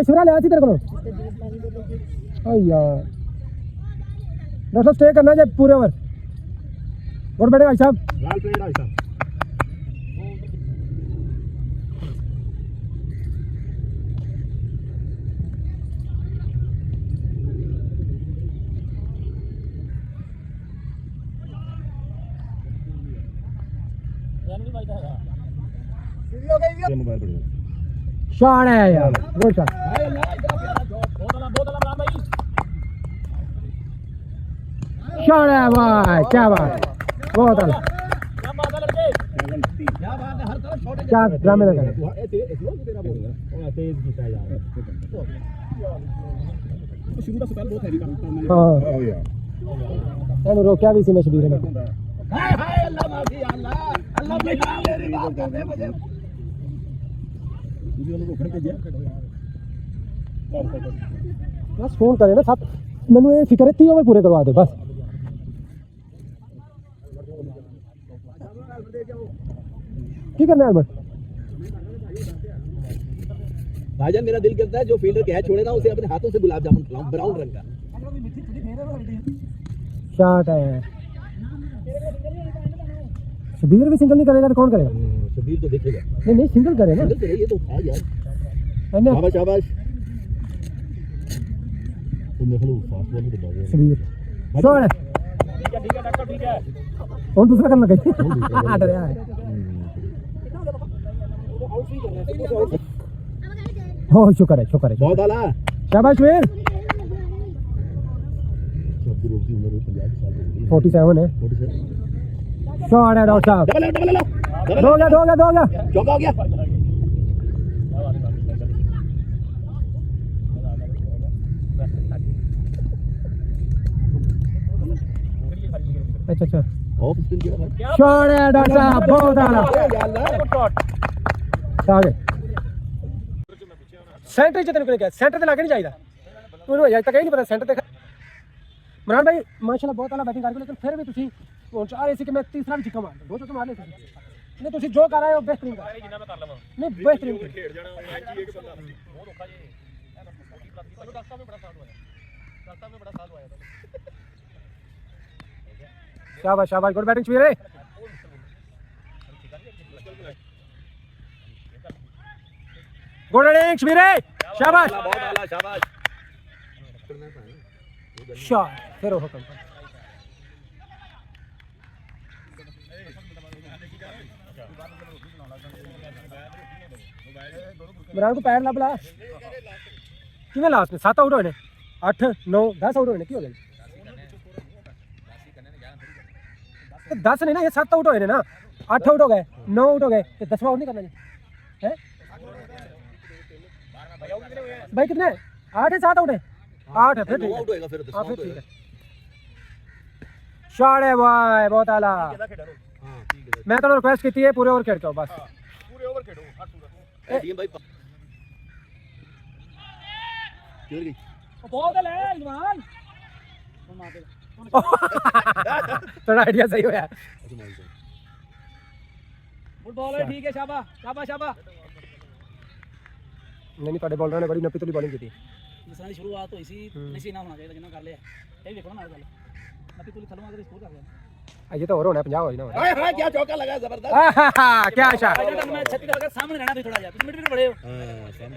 शुरा ले आती तेरे को यार डॉक्टर स्टे करना चाहिए पूरे ओवर गुड बैटिंग भाई साहब वेल प्लेड भाई साहब मोबाइल पड़ गया शॉट है यार गुड शॉट शॉट है भाई क्या बात है बहुत अच्छा क्या ड्रामे लगा तेज कीता यार शुरू ਦਾ ਸਪੈਲ ਬਹੁਤ ਹੈਵੀ ਕੰਮ हाँ ਓ ਯਾਰ मैंने रोका भी सी मैं शबीर ने हाय हाय अल्लाह माफी अल्लाह अल्लाह बेटा मेरी बात कर दे मुझे ਤੁਸੀਂ ਉਹਨੂੰ ਰੋਕਣ ਭੇਜਿਆ बस फोन करे ना साहब मैंने ये फिक्र है 30 ओवर पूरे करवा दे बस की करना है अल्बर्ट भाईजान मेरा दिल करता है जो फील्डर कैच छोड़े ना उसे अपने हाथों से गुलाब जामुन खिलाऊं ब्राउन रंग का शॉट है शबीर भी सिंगल नहीं करेगा तो कौन करेगा शबीर तो देखेगा नहीं सिंगल करे ना सिंगल करे ये तो था यार शाबाश शाबाश तुम देख लो फास्ट बॉल भी दबा समीर शॉट है ठीक है और दूसरा करना कहीं हट रहा है हो शुक्र है बहुत आला शाबाश वीर 47 है शॉट है डॉक्टर साहब डबल दो गया चौका हो गया अच्छा ऑफ स्पिन किया भाई शॉट है डॉक्टर साहब बहुत आला आगे सेंटर च तेन क्या सेंटर ते लागे नहीं चाहिए तू अजे तक नहीं पता सेंटर ते इमरान भाई माशाल्लाह बहुत आला बैटिंग कर लेकिन फिर भी तुसी चाह रहे थे कि मैं तीसरा भी छिक्का मार दो चौके मार ले नहीं तुसी जो कर रहे हो बेहतरीन कर जिन्ना मैं कर लवां नहीं बेहतरीन खेल जाना मैच ही एक बंदा बहुत औखा जी डॉक्टर में बड़ा साथ हुआ डॉक्टर में बड़ा साथ हुआ शाबाश शाबाश good batting Shabir good batting Shabir शाबाश बहुत आला शाबाश शॉट फिर वो हुक्म इमरान को पैर लब ला किवें लास्ट में 7 आउट होए ने 8 9 10 आउट होए ने की हो गया 10 नहीं ना ये 7 आउट होए ने ना 8 आउट हो गए 9 आउट हो गए ये 10वां आउट नहीं करना है भाई कितने 8 है 7 आउट है 8 है फिर ठीक आउट होएगा फिर है हाँ फिर ठीक है शॉट है भाई बहुत आला मैं तो रिक्वेस्ट की है पूरे ओवर खेल के आओ बस पूरे ओवर खेलो टीम भाई चल गई बहुत ले जवान थोड़ा आइडिया सही होया गुड बॉल है ठीक है शाबाश शाबाश शाबाश नहीं ਤੁਹਾਡੇ ਬੋਲਰਾਂ ਨੇ ਬੜੀ ਨੱਪੀ ਤੁਲੀ ਬੋਲਿੰਗ ਕੀਤੀ जिस तरह की शुरुआत हुई सी नहीं ना होना चाहिए जिन्ना कर लिया ये देखो ना गल नपी तुली थलों अगर स्कोर कर लिया अजे तो और होना 50 हो जाना हाय हाय क्या चौका लगा जबरदस्त क्या शॉट मैं 36 का सामने रहना भी थोड़ा जा मिनट भी बड़े हो हां सामने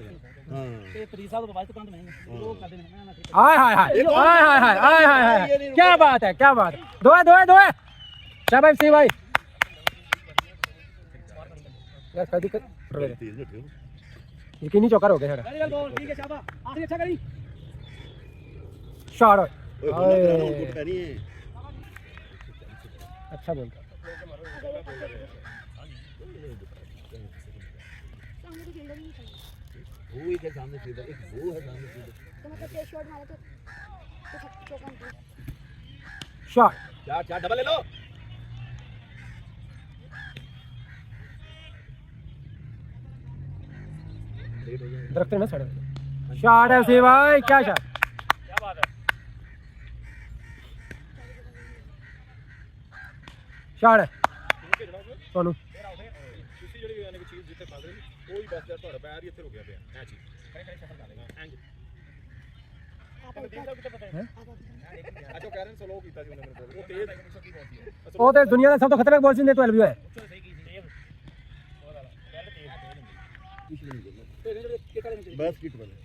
हां ते प्रीत साहब तो बात तो नहीं वो कर देना मैं हाय हाय हाय हाय हाय हाय हाय हाय क्या बात है दो है शाबाश सिंह भाई यार कदी यकीनी चौका हो गया सारा वेरी वेल बॉल ठीक है शाबाश आखिरी अच्छा करी शॉट गुड करी है अच्छा बोल वो ही के सामने फील्डर एक वो है सामने फील्डर तो मतलब ये शॉट मारा तो चौका नहीं शॉट चार डबल ले लो दरख्त ना सड़े शॉट है सी भाई क्या शॉट क्या बात है शॉट है सोनू ਤੁਸੀਂ ਜਿਹੜੀ ਯਾਨੀ ਕਿ ਚੀਜ਼ ਜਿੱਥੇ ਫਸ ਰਹੀ ਉਹ ਹੀ ਬਸ ਤੁਹਾਡਾ ਪੈਰ ਹੀ ਇੱਥੇ ਰੁਕਿਆ ਪਿਆ ਐ ਚੀਜ਼ ਖੜੇ ਸ਼ਫਲ ਕਰ ਲੈਣਾ ਐਂ ਅੱਛਾ ਕੈਰਨ ਸਲੋ ਕੀਤਾ ਸੀ ਉਹਨੇ ਮੇਰੇ ਕੋਲ ਉਹ ਤੇਜ਼ ਉਹ ਤੇ ਦੁਨੀਆ ਦਾ ਸਭ ਤੋਂ ਖਤਰਨਾਕ ਬੋਲ ਸੀ ਨੇ 12 ਹੈ बस किट वाले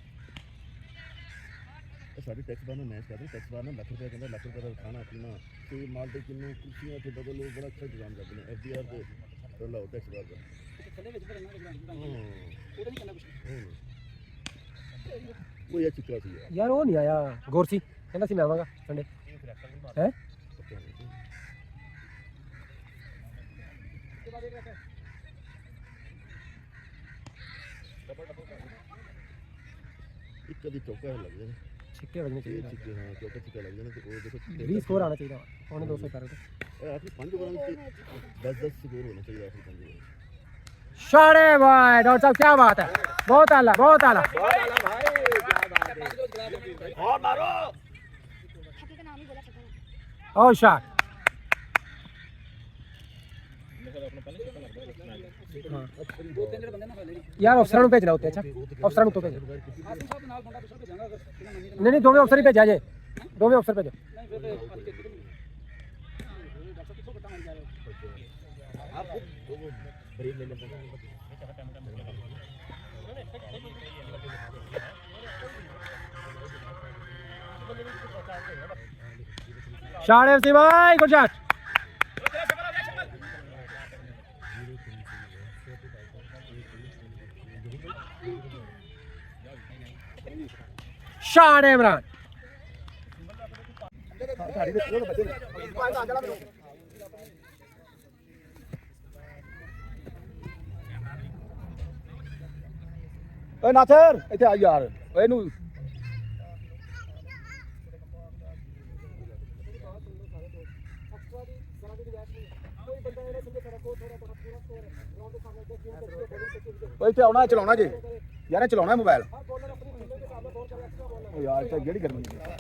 साढ़े टैक्स बार मैच करते टैक्स बार ना ₹1 कहता ₹1 का खाना पीना तो माल के किन्नू कुर्सियां थे डबल लोग बड़ा अच्छा इंतजाम करते हैं एफडीआर पे कर लो टैक्स बार का वो ये चुका थी यार वो नहीं आया गोरसी कहता सी मैं आवांगा संडे हैं एक कभी चौका है लग जाए छिक्के बजने चाहिए छिक्के हां चौका छिक्का लग जाए तो वो देखो 20 स्कोर आना चाहिए पौने 200 कर रहे आखिरी 5 ओवर में 10 स्कोर होना चाहिए आखिरी 5 ओवर शॉट है भाई डॉक्टर साहब क्या बात है बहुत आला भाई क्या बात है और मारो छक्के का नाम ही बोला छक्का और शॉट यार अफसर भेजना होते अच्छा अफसर तो भेज नहीं दोवें अफसर ही भेजा जे दोवें अफसर भेजो आप ब्रेक ले लेते शॉट एफसी भाई, गुड शॉट। शॉट इमरान। ਓਏ ਨਾਥਰ ਇੱਥੇ ਆ ਯਾਰ, ਓਏ ਇਹਨੂੰ ਓਏ ਇੱਥੇ ਆਉਣਾ, ਚਲਾਉਣਾ ਜੇ ਯਾਰ, ਚਲਾਉਣਾ ਮੋਬਾਈਲ। ਓ ਯਾਰ ਇੱਥੇ ਜਿਹੜੀ ਗਰਮੀ ਹੈ।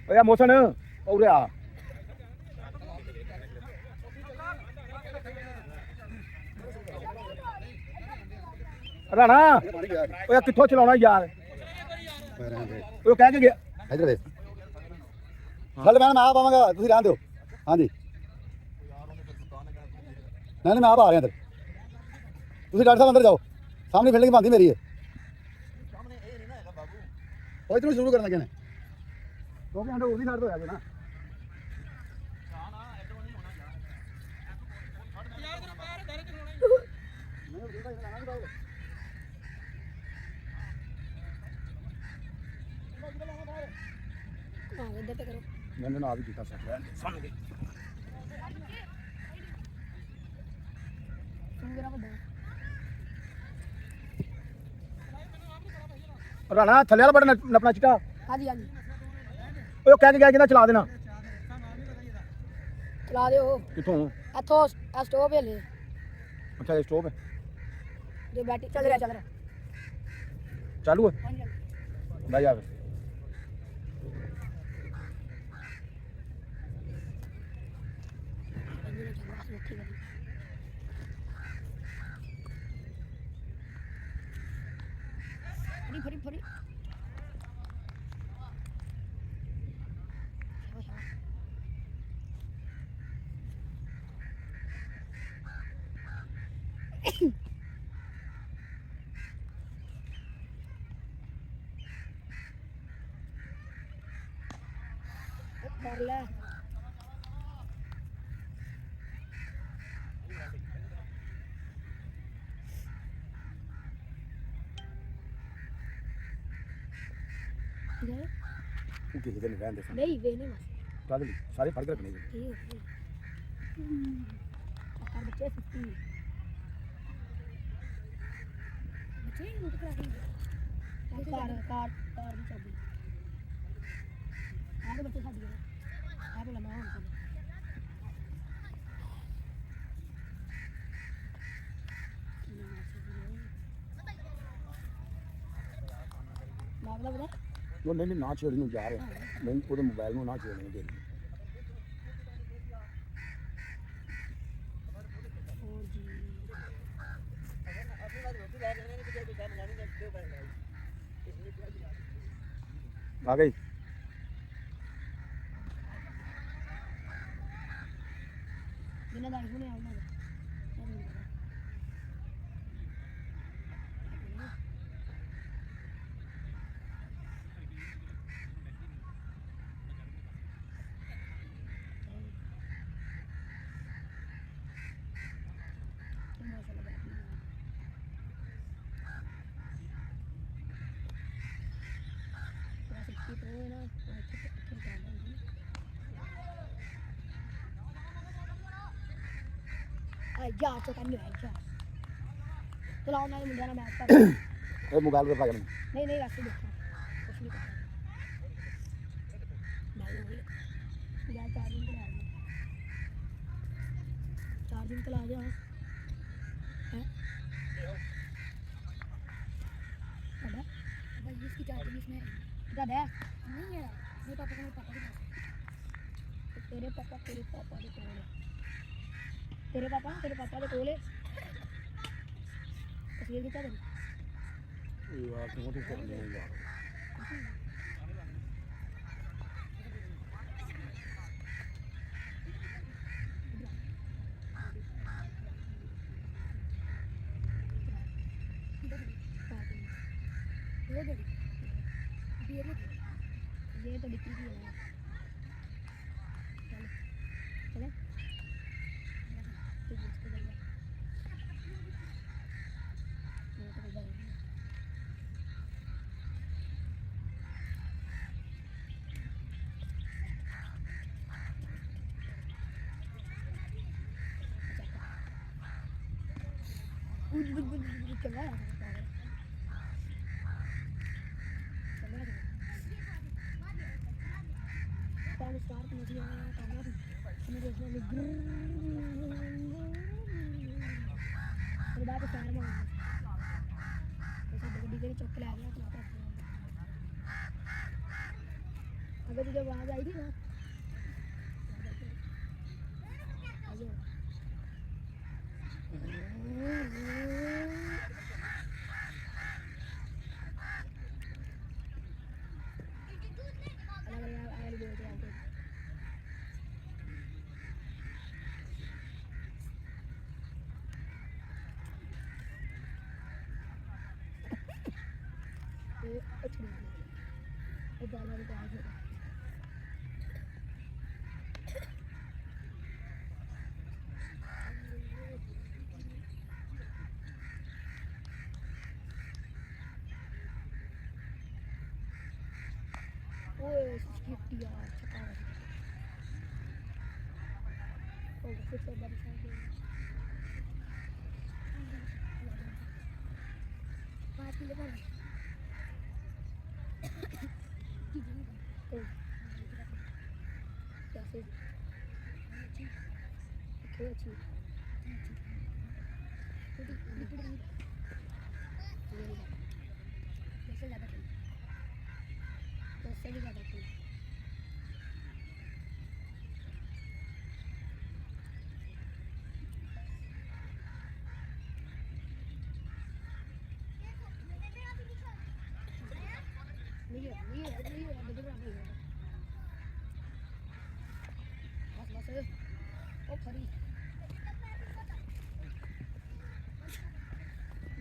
ਓਏ ਆ ਮੋਸਨ ਉਰੇ ਆ। ਰਾਣਾ ਓਏ ਕਿੱਥੋਂ ਚਲਾਉਣਾ ਯਾਰ? ਉਹ ਕਹਿ ਕੇ ਗਿਆ ਇਧਰ ਦੇ। ਹਲ ਮੈਂ ਆਪ ਆਵਾਂਗਾ, ਤੁਸੀਂ ਰਹਿਣ ਦਿਓ। ਹਾਂਜੀ ਨਹੀਂ ਮੈਂ ਆਪ ਆ ਰਿਹਾ ਅੰਦਰ। ਤੁਸੀਂ ਡਾਕਟਰ ਸਾਹਿਬ ਅੰਦਰ ਜਾਓ, ਸਾਹਮਣੇ ਫੀਲਡਿੰਗ ਬਣਦੀ ਮੇਰੀ ਹੈ। ਉਹ ਇਧਰੋਂ ਸ਼ੁਰੂ ਕਰਨ ਲੱਗੇ ਨੇ, ਕਿਉਂਕਿ ਅੰਦਰ ਉਹਦੀ ਸਾਈਡ ਤੋਂ ਹੋਇਆ ਜੇ ਨਾ। हाँ इधर पे करो। मैंने ना भी जीता सकता है सामने तुम गिरा बड़ा। राणा थल्ले वाला बटन नपना चिट्टा। हाँ जी ਉਹ ਕਹਿ ਕੇ ਗਿਆ ਕਹਿੰਦਾ ਚਲਾ ਦੇਣਾ। चला दे हो। ਕਿੱਥੋਂ? इथों स्टॉप है ले ਅੱਛਾ ਇਹ ਸਟੋਪ ਹੈ, जो बैटरी चल रहा ਚਾਲੂ ਹੈ। हाँ जी ਲੈ ਜਾ फड़ी फड़ी फड़ी कर ले ਕਿਸੇ ਦੇ ਨਹੀਂ ਰਹਿੰਦੇ ਸਨ। नहीं वे नहीं बस ਚੱਲ ਲਈ ਸਾਰੇ ਫੜ ਕੇ ਰੱਖਣੇ ਜੀ। कर बच्चे 50 बच्चे उठ कर कार कार कार की चाबी आ बच्चे साथ गए आ बोला मैं हूं मामला बता ਉਹ ਨਹੀਂ ਨਾ ਛੇੜੀ ਨੂੰ ਜਾ ਰਿਹਾ, ਨਹੀਂ ਉਹਦੇ ਮੋਬਾਈਲ ਨੂੰ ਨਾ ਛੇੜਨੇ ਦੇ। और जी ਆ ਗਈ बिना दाई सुने आना जा तो काम नहीं है जा चलाओ ना मुंडा ना मैच कर ਇਹ ਮੋਬਾਈਲ ਤੇ ਪਾ ਕੇ नहीं नहीं रास्ते देखो कुछ नहीं करना भाई हो गया यार चार्जिंग चला जा हैं अबे इसकी चार्जिंग इसमें इधर है नहीं है मेरे पापा के पास तेरे पापा के कोल तेरे पापा के कोल तस्वीर खिंचा दे ਯਾਰ ਤੂੰ ਉਹ ਕਰ ਲਿਆ ਯਾਰ। ये दे ये ले ये तो बिक्री की है चलो चले ठीक है इसको ले ले ये तो ले चल रहा है पानी स्टार को मुझे आया कामयाबी मेरे इसमें मेरे बाप पैर में ऐसे बड़ी बड़ी चौक ले आ गया तो अगर जब आवाज आई थी ना ओए स्किप यार चका ओ फिर से बारिश आ गई 5 किलो का कैसे अच्छी कैसे ज़्यादा कैसे भी ज़्यादा ओ खरी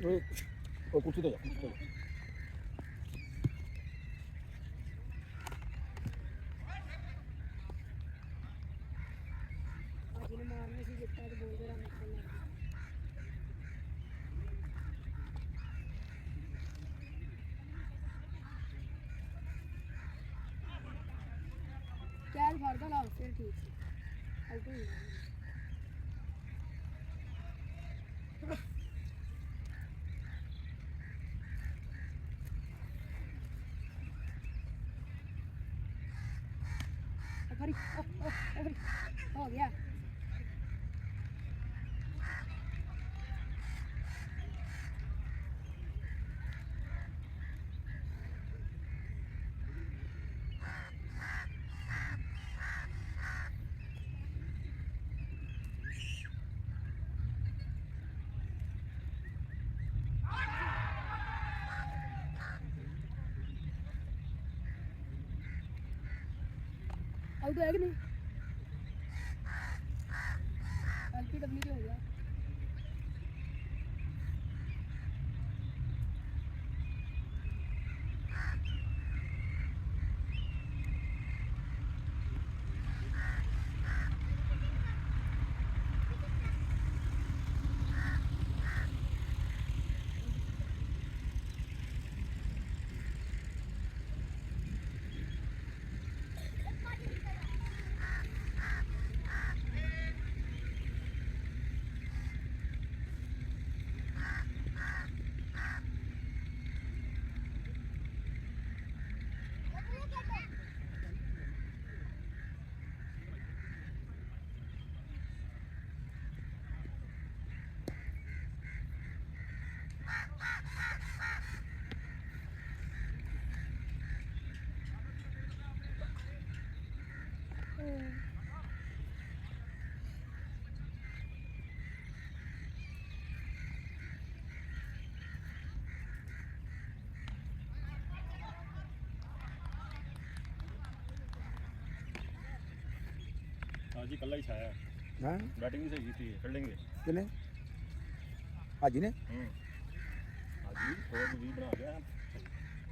वो कुछ तो जा आज ने मारने से जितना तो बोल दे रहा मैं क्या भरता लाओ फिर ठीक है हो गया आउट है कि नहीं LPW हो गया हाँ जी कल ही छाया हाँ बैटिंग भी सही की थी फील्डिंग किने हाजी ने हाँ जी 2 भी बना गया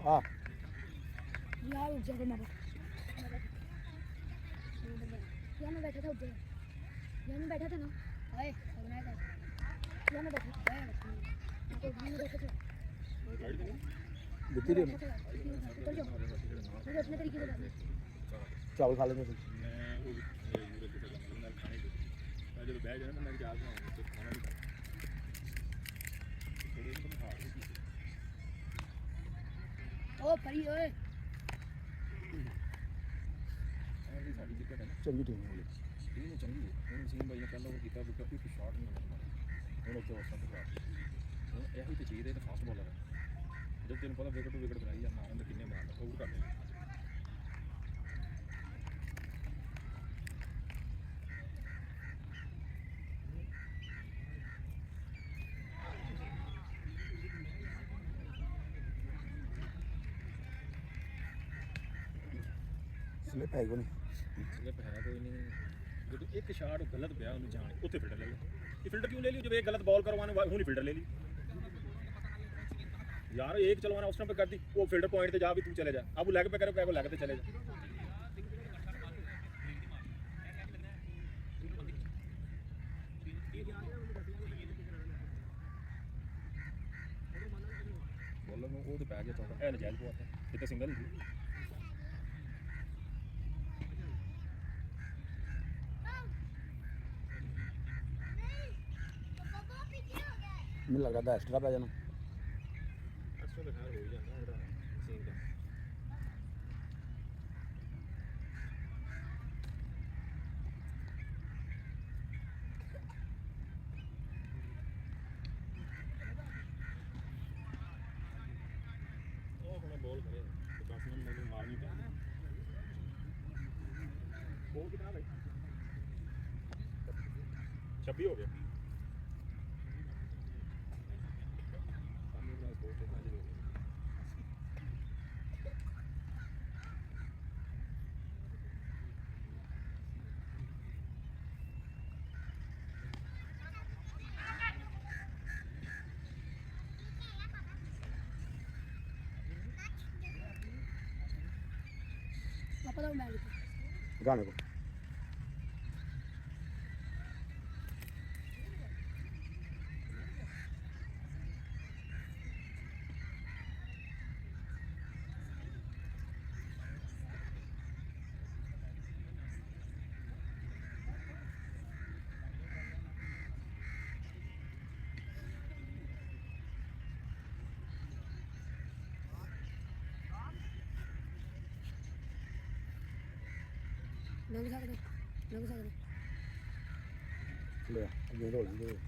हाँ यार उठ जाते मेरे यार मैं बैठा था उठ जाए यार मैं बैठा था ना ओए बनाया था यार मैं बैठा था तो मैं बैठा था दिखती रही चल जाओ मुझे अपने तरीके से करना चावल खा लेंगे ਜਦੋਂ ਬਹਿ ਜਾਣਾ ਤਾਂ ਮੈਂ ਯਾਦ ਨਾ ਆਉਂਦਾ ਤੇ ਖਾਣਾ ਨਹੀਂ ओ परी ओए ਸਾਡੀ ਦਿੱਕਤ ਹੈ ਨਾ चंगी टीम होगी ਇਹ ਚੰਗੀ ਹੈ ਹੁਣ ਸੀਨ ਬਾਈ ਨੇ ਪਹਿਲਾਂ ਉਹ ਕੀਤਾ ਵੀ ਇੱਕ ਸ਼ਾਟ ਨਹੀਂ ਹੁੰਦਾ ਹੁਣ ਉੱਤੇ ਉਸ ਤੋਂ ਬਾਅਦ ਹੁਣ ਇਹੋ ਤੇ ਚੀਜ਼ ਹੈ ਤਾਂ ਫਾਸਟ ਬਾਲਰ ਹੈ ਜਦ ਤੈਨੂੰ ਪਤਾ ਵਿਕਟ ਟੂ ਵਿਕਟ ਬਣਾਈ ਜਾਂ ਮਾਰਨ ਦਾ ਕਿੰਨੇ ਮਾਰਦਾ ਉਹ ਕਰ ਲੈ स्लिप है कोई ਸਲਿੱਪ ਹੈ ਕੋਈ ਨਹੀਂ ਜਦੋਂ ਇੱਕ ਸ਼ਾਟ ਗਲਤ ਪਿਆ ਉਹਨੂੰ ਜਾਣ ਉੱਥੇ ਫਿਲਟਰ ਲੈ ਲਓ ਇਹ ਫਿਲਟਰ क्यों ले लियो जब एक गलत बॉल करवाने हूँ नहीं फिल्टर ले ली यार एक चलवाना उस टाइम पे कर दी वो फिल्टर पॉइंट पे जा भी तू चले जा अब वो लेग पे करे को लेग पे चले जा बॉलर ਨੂੰ ਉਹ ਤੇ ਪੈ ਗਿਆ ਚੌਕਾ ਇਹ ਨਜਾਇਜ਼ ਪਵਾਤਾ ਇਹ ਤਾਂ ਸਿੰਗਲ ਸੀ ਮੈਨੂੰ ਲੱਗਦਾ ਦਾ ਐਕਸਟਰਾ ਪੈ ਜਾਣਾ ਐਕਸਟਰਾ ਤਾਂ ਖੈਰ ਹੋ ਹੀ ਜਾਂਦਾ ਜਿਹੜਾ ਸੀਨ ਦਾ ਉਹ ਹੁਣ ਬੋਲ ਕਰੇ 10 ਮਿੰਟ ਮੈਨੂੰ ਮਾਰਨੀ ਪੈਂਦੀ ਉਹ ਕਿੰਨਾ ਭਾਈ 26 ਹੋ ਗਿਆ पापा तो मैं गाने को लग सकते ले ये रोल लेंगे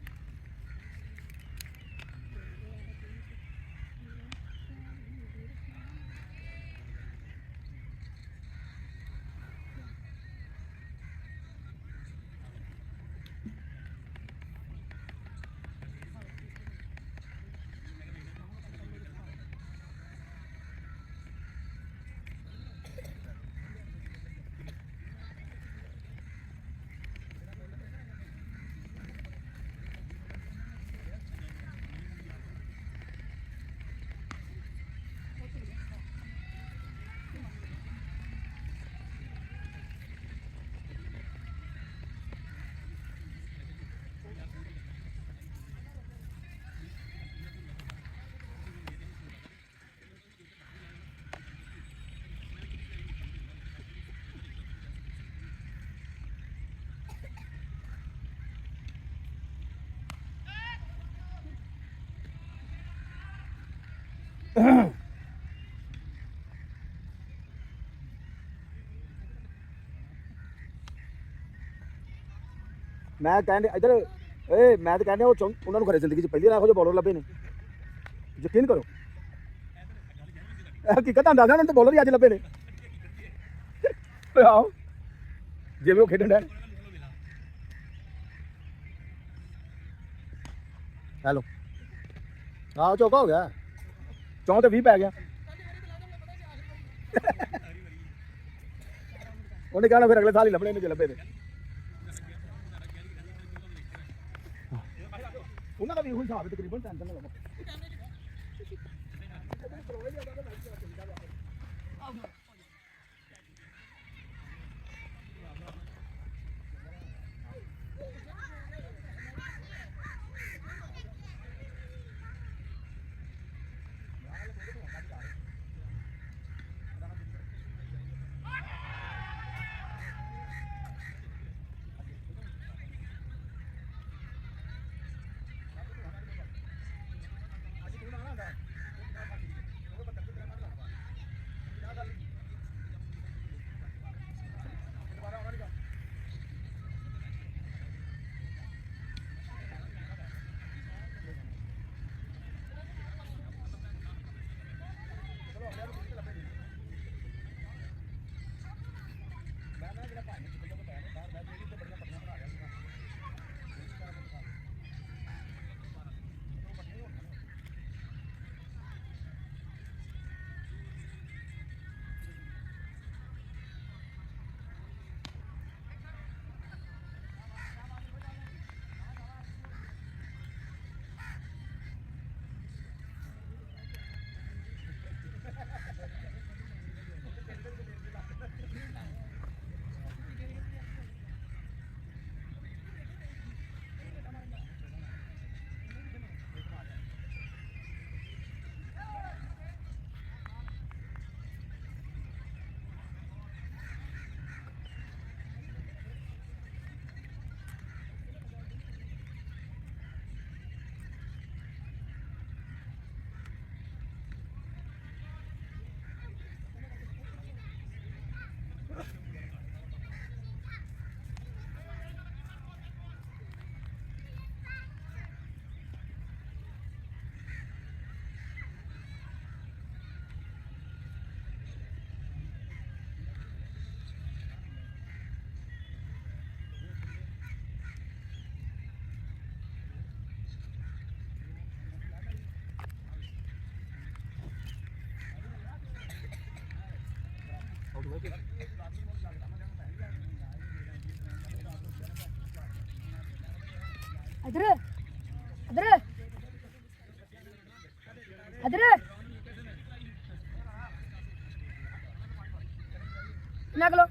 ਮੈਂ ਕਹਿੰਦੇ ਇਧਰ ਏ ਮੈਂ ਤਾਂ ਕਹਿੰਦੇ ਉਹ ਉਹਨਾਂ ਨੂੰ ਖਰੇ ਜ਼ਿੰਦਗੀ 'ਚ ਪਹਿਲੀ ਵਾਰ ਇਹੋ ਜਿਹੇ ਬੋਲਰ ਲੱਭੇ ਨੇ ਯਕੀਨ ਕਰੋ ਇਹ ਹਕੀਕਤ ਤਾਂ ਦੱਸਦਾ ਉਹਨਾਂ ਨੂੰ ਬੋਲਰ ਹੀ ਅੱਜ ਲੱਭੇ ਨੇ ਆਓ ਜਿਵੇਂ ਉਹ ਖੇਡਣ ਡਿਆ ਹੈਲੋ ਆਹ ਚੌਕਾ ਹੋ ਗਿਆ ਚੌਂ ਤੇ 20 ਪੈ ਗਿਆ ਉਹਨੇ ਕਹਿਣਾ ਫਿਰ ਅਗਲੇ ਸਾਲ ਹੀ ਲੱਭਣੇ ਨੇ ਜੇ ਲੱਭੇ ਤੇ ਉਹਨਾਂ ਦਾ ਵੀ ਉਹੀ ਹਿਸਾਬ ਤਕਰੀਬਨ ਟੈਨਸ਼ਨ ਨਾ ਲਵੋ इधर इधर इधर नगलो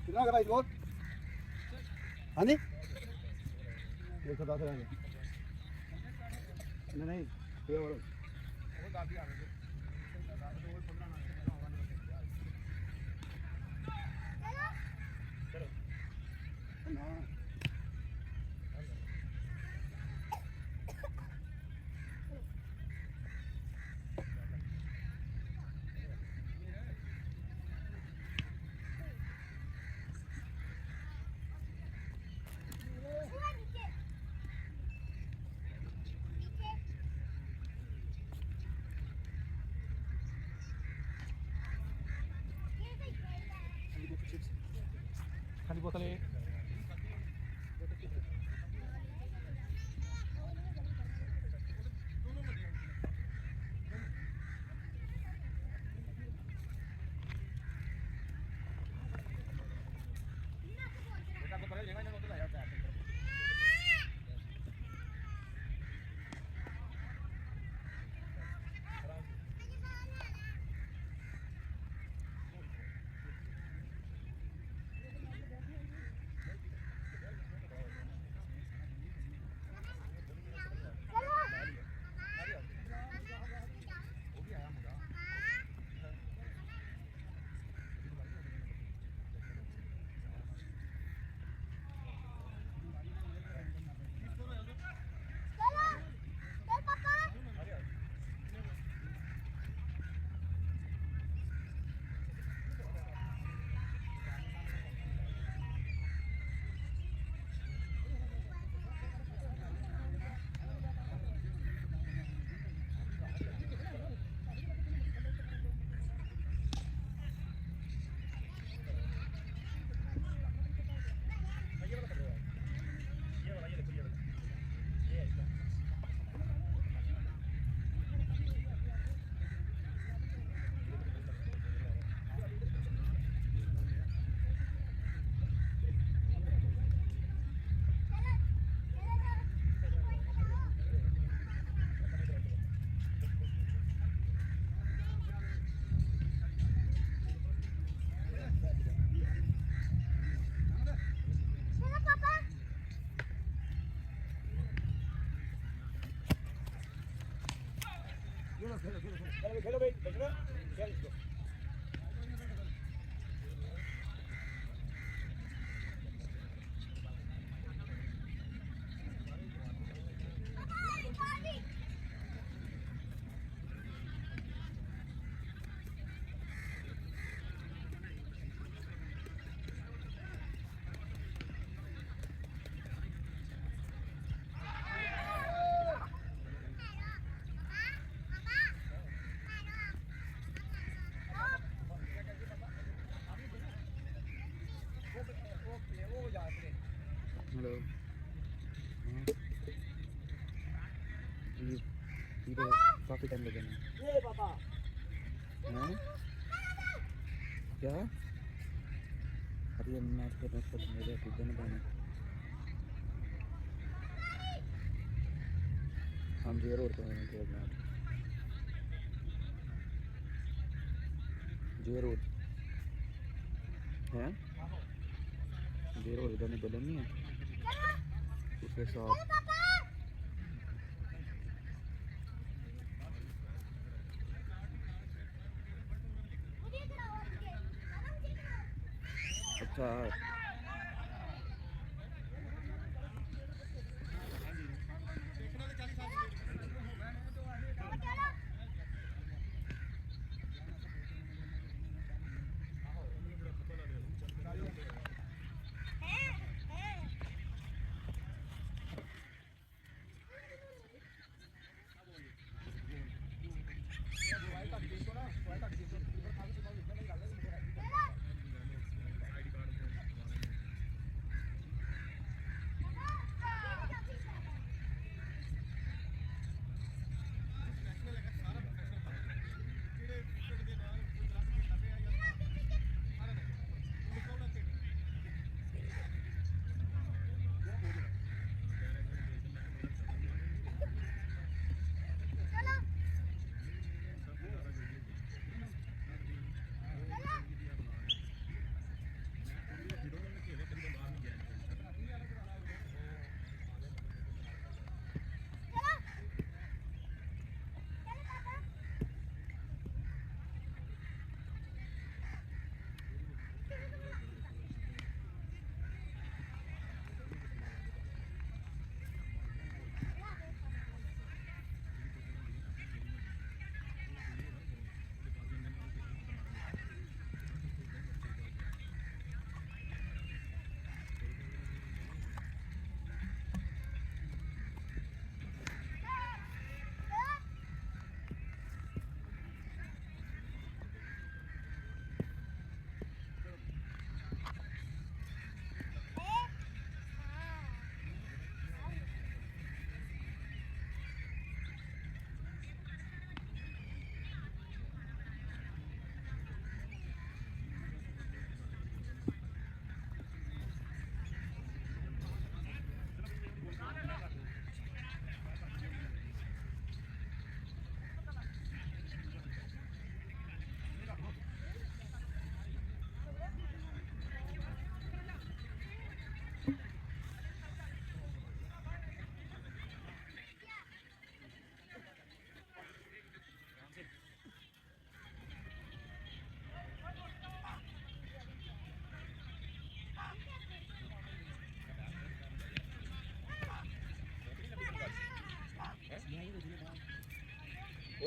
कितना का भाई स्कोर हाँ जी 110 रन नहीं ये और खाली बोतल है हेलो काफ़ी टाइम लगेगा ये पापा हैं क्या अरे मैच के बाद तक मेरे सीजन बने हम जे रोड पे हैं मैच जे रोड हैं जे रोड इधर नहीं बदल नहीं है उसके साथ अच्छा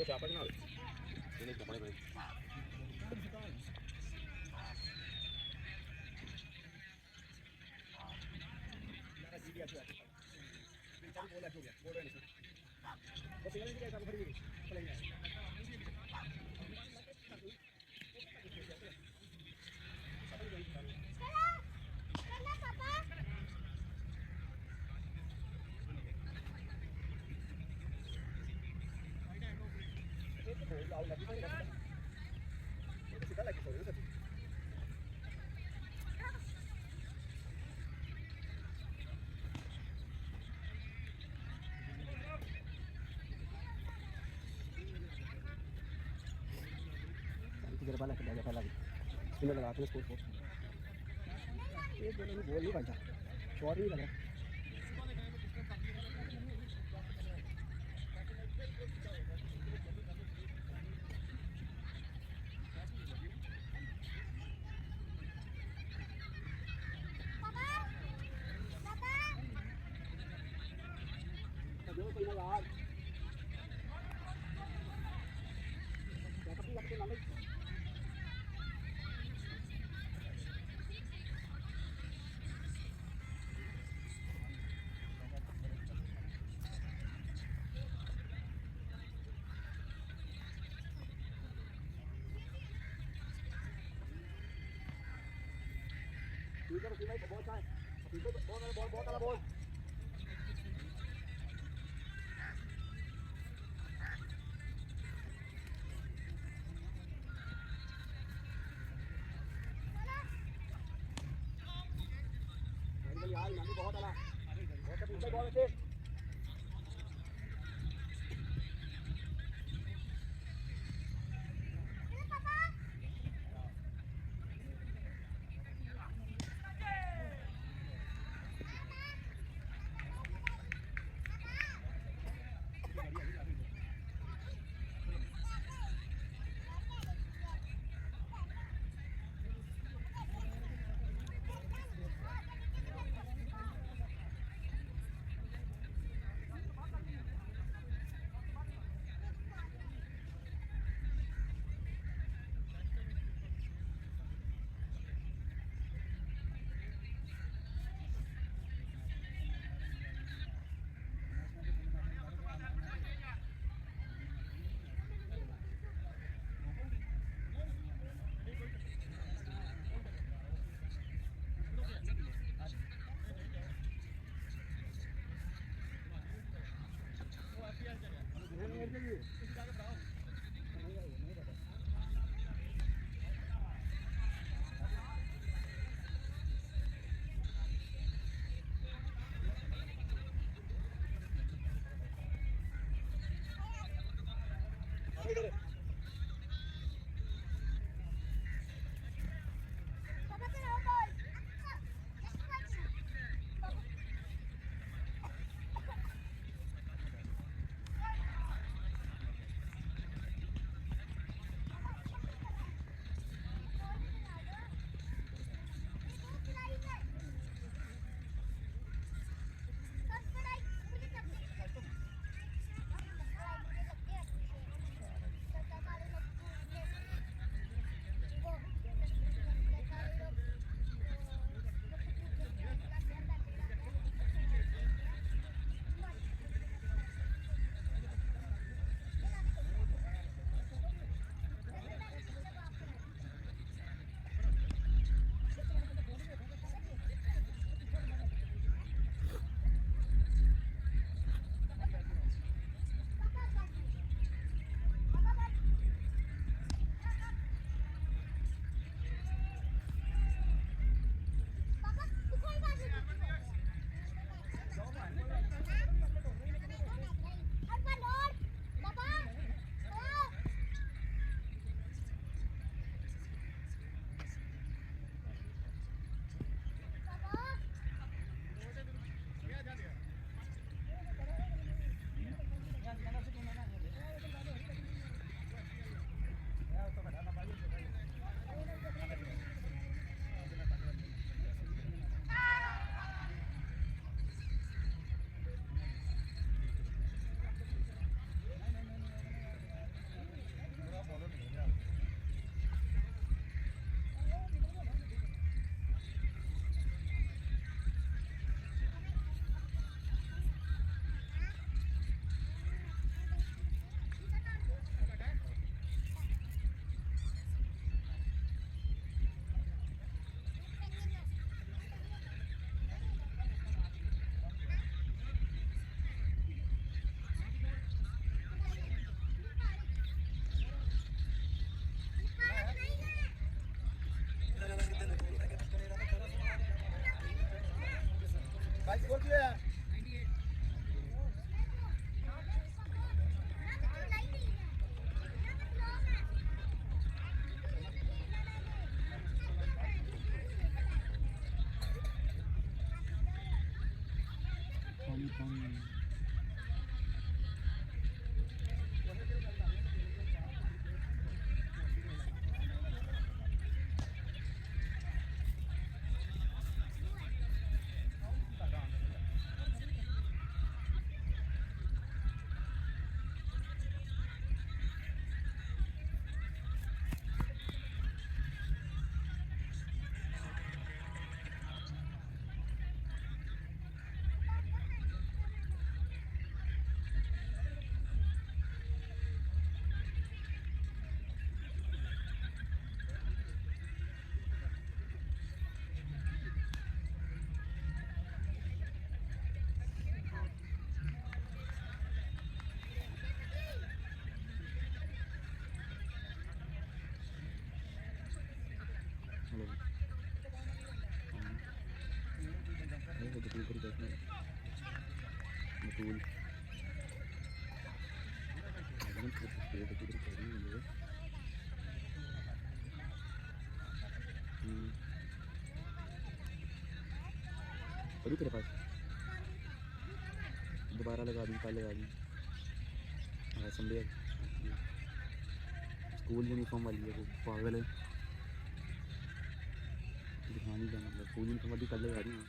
को चापा के ना ये कपड़े भाई तजर्बा लेके जाएगा पहला भी स्पिनर लगा के स्कोर ये दोनों भी बोल नहीं पाता शॉट नहीं लग रहा जो कोई ना यार बैकअप लगते ना बहुत आला बॉल यार नानी बहुत आला बहुत पीछे बॉल है अभी तेरे पास दोबारा लगा दूँ, कल लगा दूँ। हाँ संडे स्कूल यूनिफॉर्म वाली है, वो पागल है, दिखानी का मतलब स्कूल यूनिफॉर्म वाली कल लगा दूँ।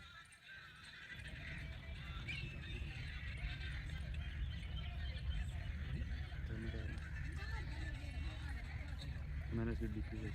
मैंने सिर्फ दिखी है।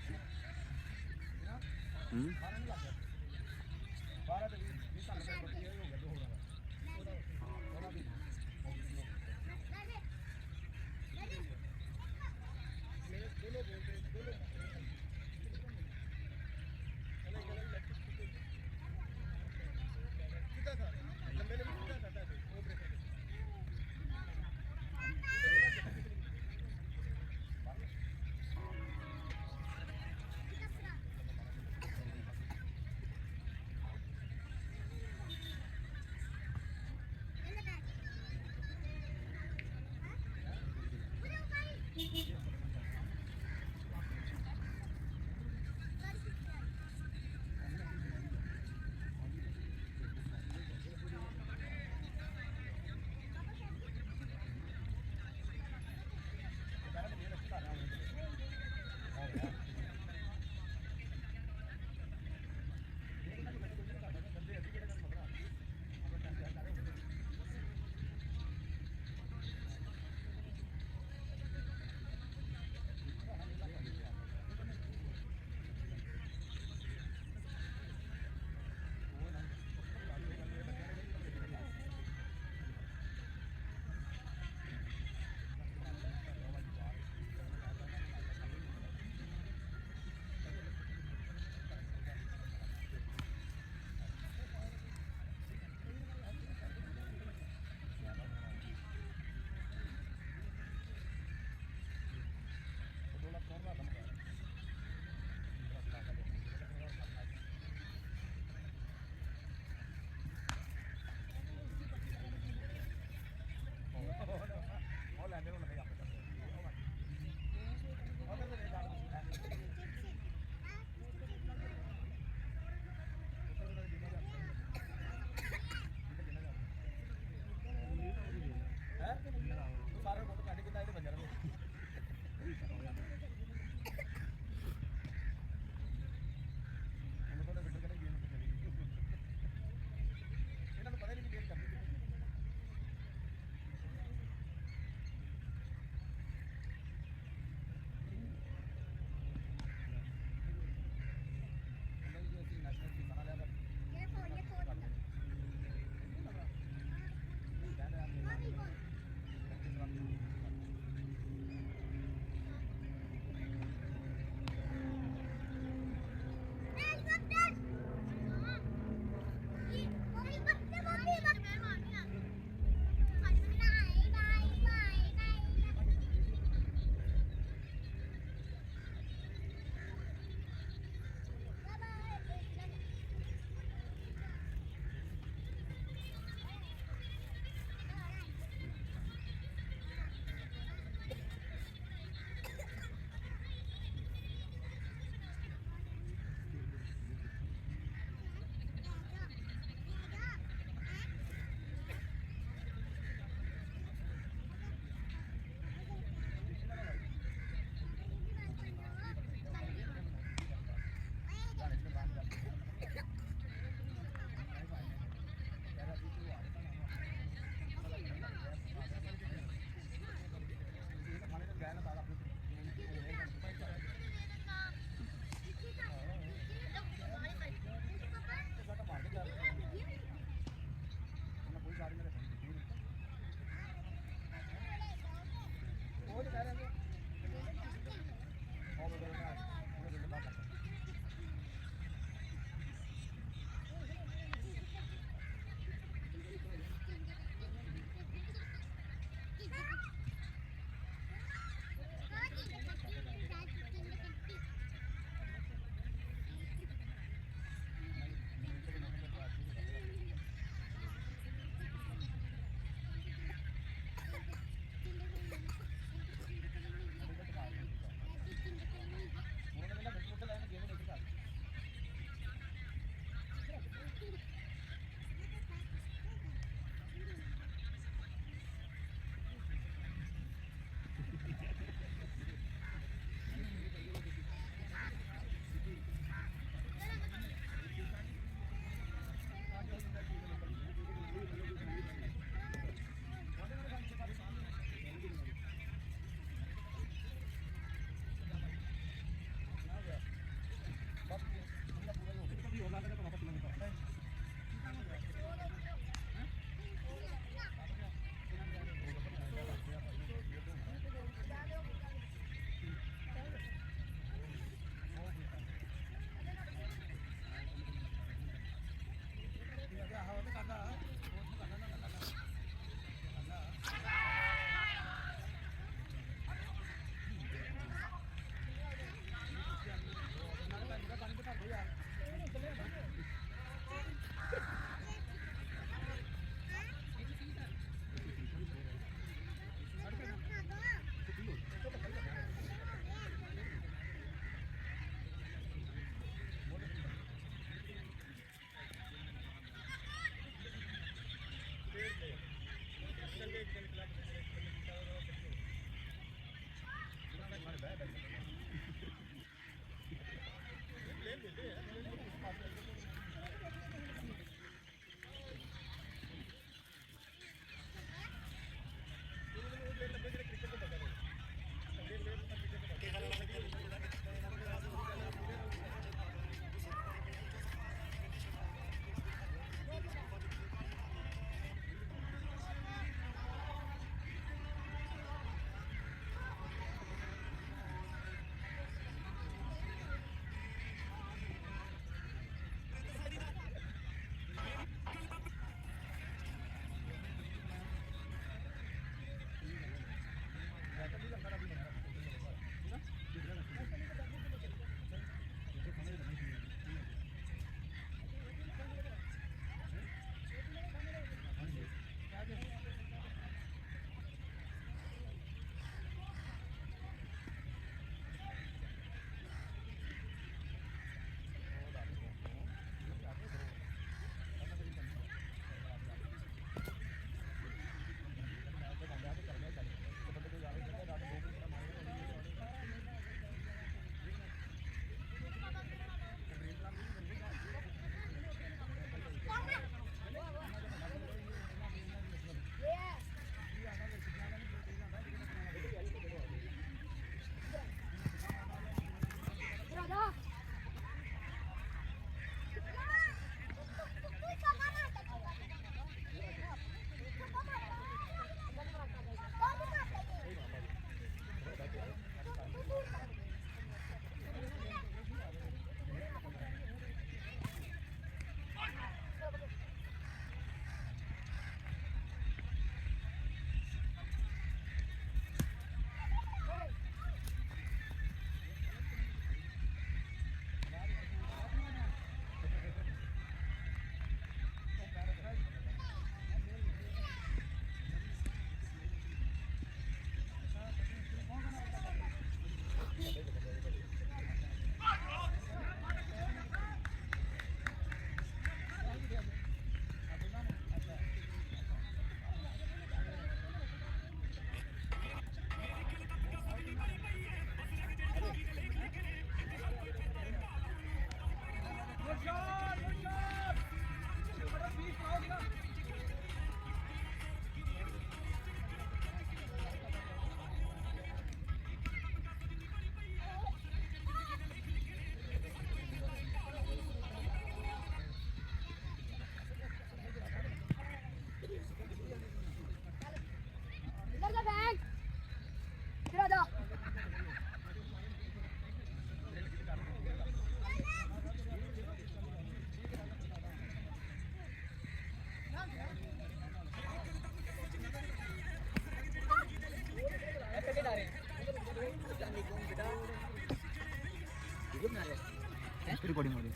रिकॉर्डिंग हो रही है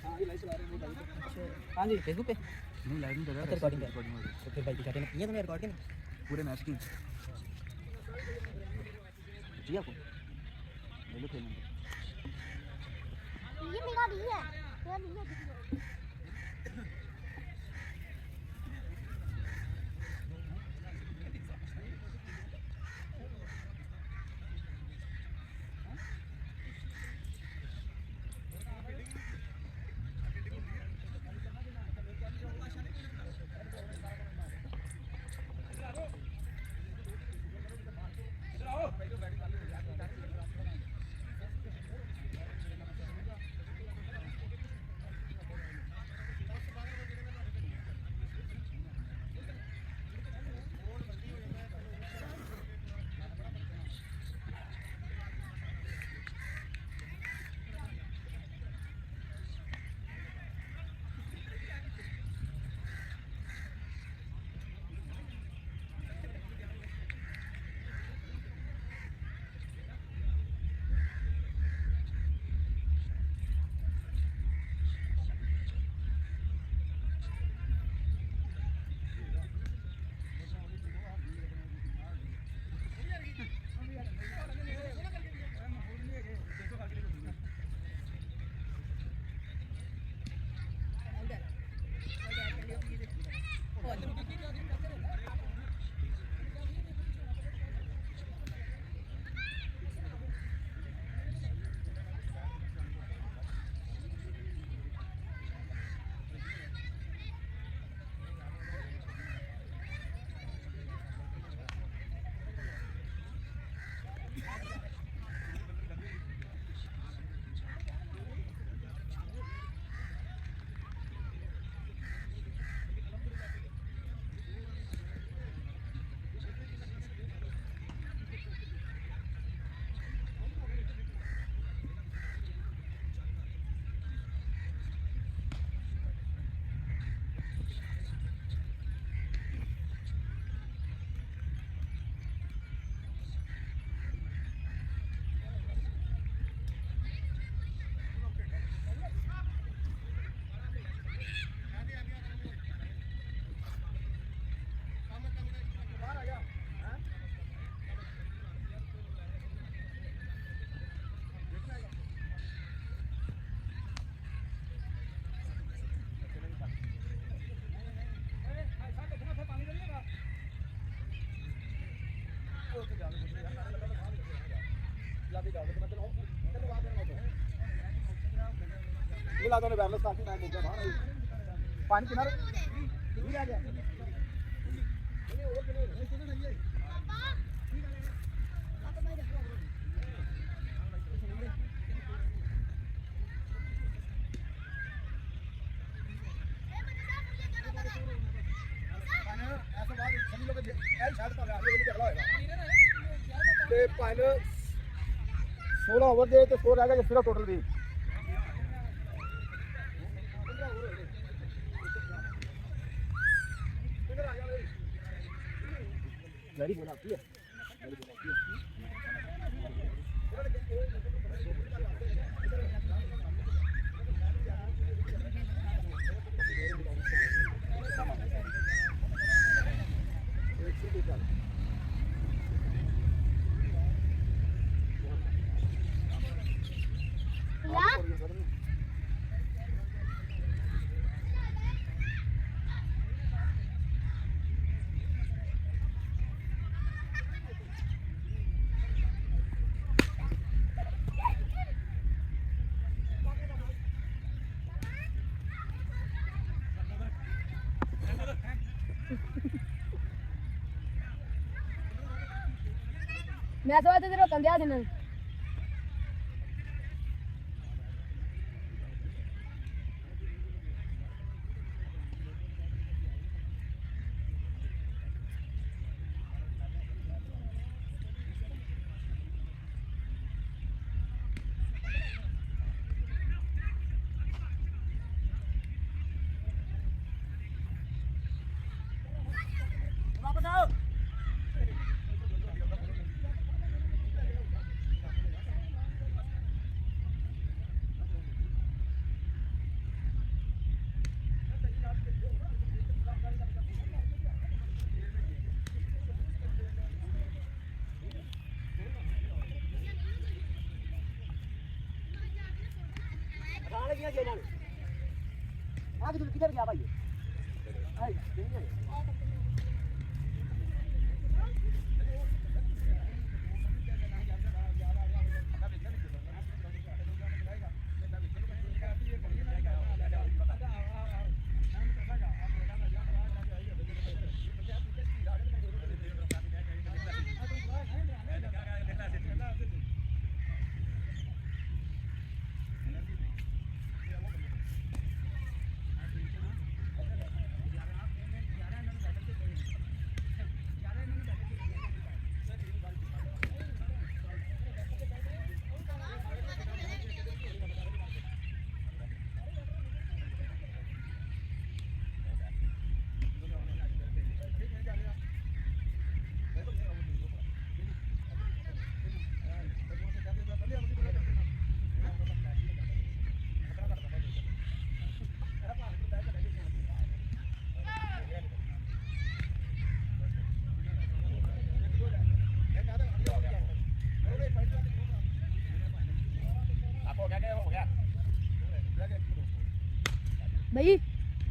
हाँ ये लाइव चला रहे हैं वो भाई। अच्छा हाँ जी फेसबुक पे नहीं लाइव नहीं कर रहा अच्छा रिकॉर्डिंग है रिकॉर्डिंग हो रही तो फिर भाई की कहते हैं ये तुमने रिकॉर्ड किया है पूरे मैच की जी आपको ले लो खेलने ये मेरा भी है मेरा भी है मिला दो ने बैलेंस काफी टाइम हो गया बाहर पानी किनारे नहीं आ गया ਤੇ 16 ओवर ਦੇ ਤੇ ਸਕੋਰ ਰਹਿ ਗਿਆ ਸਿਰਫ ਟੋਟਲ ਦੀ वेरी बोला आपकी है ਮੈਂ ਸਵਾਦ ਤੇ ਰੋਕਣ ਦਿਆ ਸੀ ਨਾ देनियां जे इन्हां ने आगे किधर गया भाई हाय देनियां भाई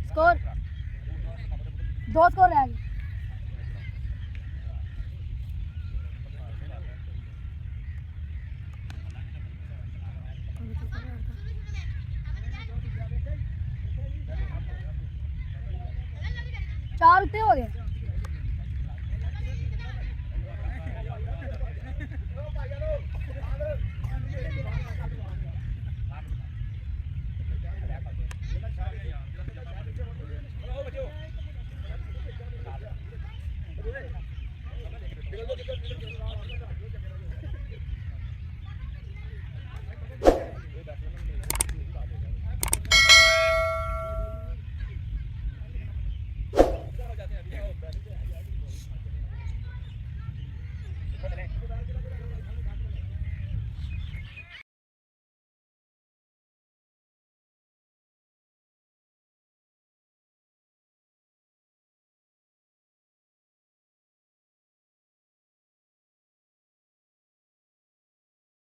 स्कोर 2 स्कोर रह गए। चार उत्ते हो गए।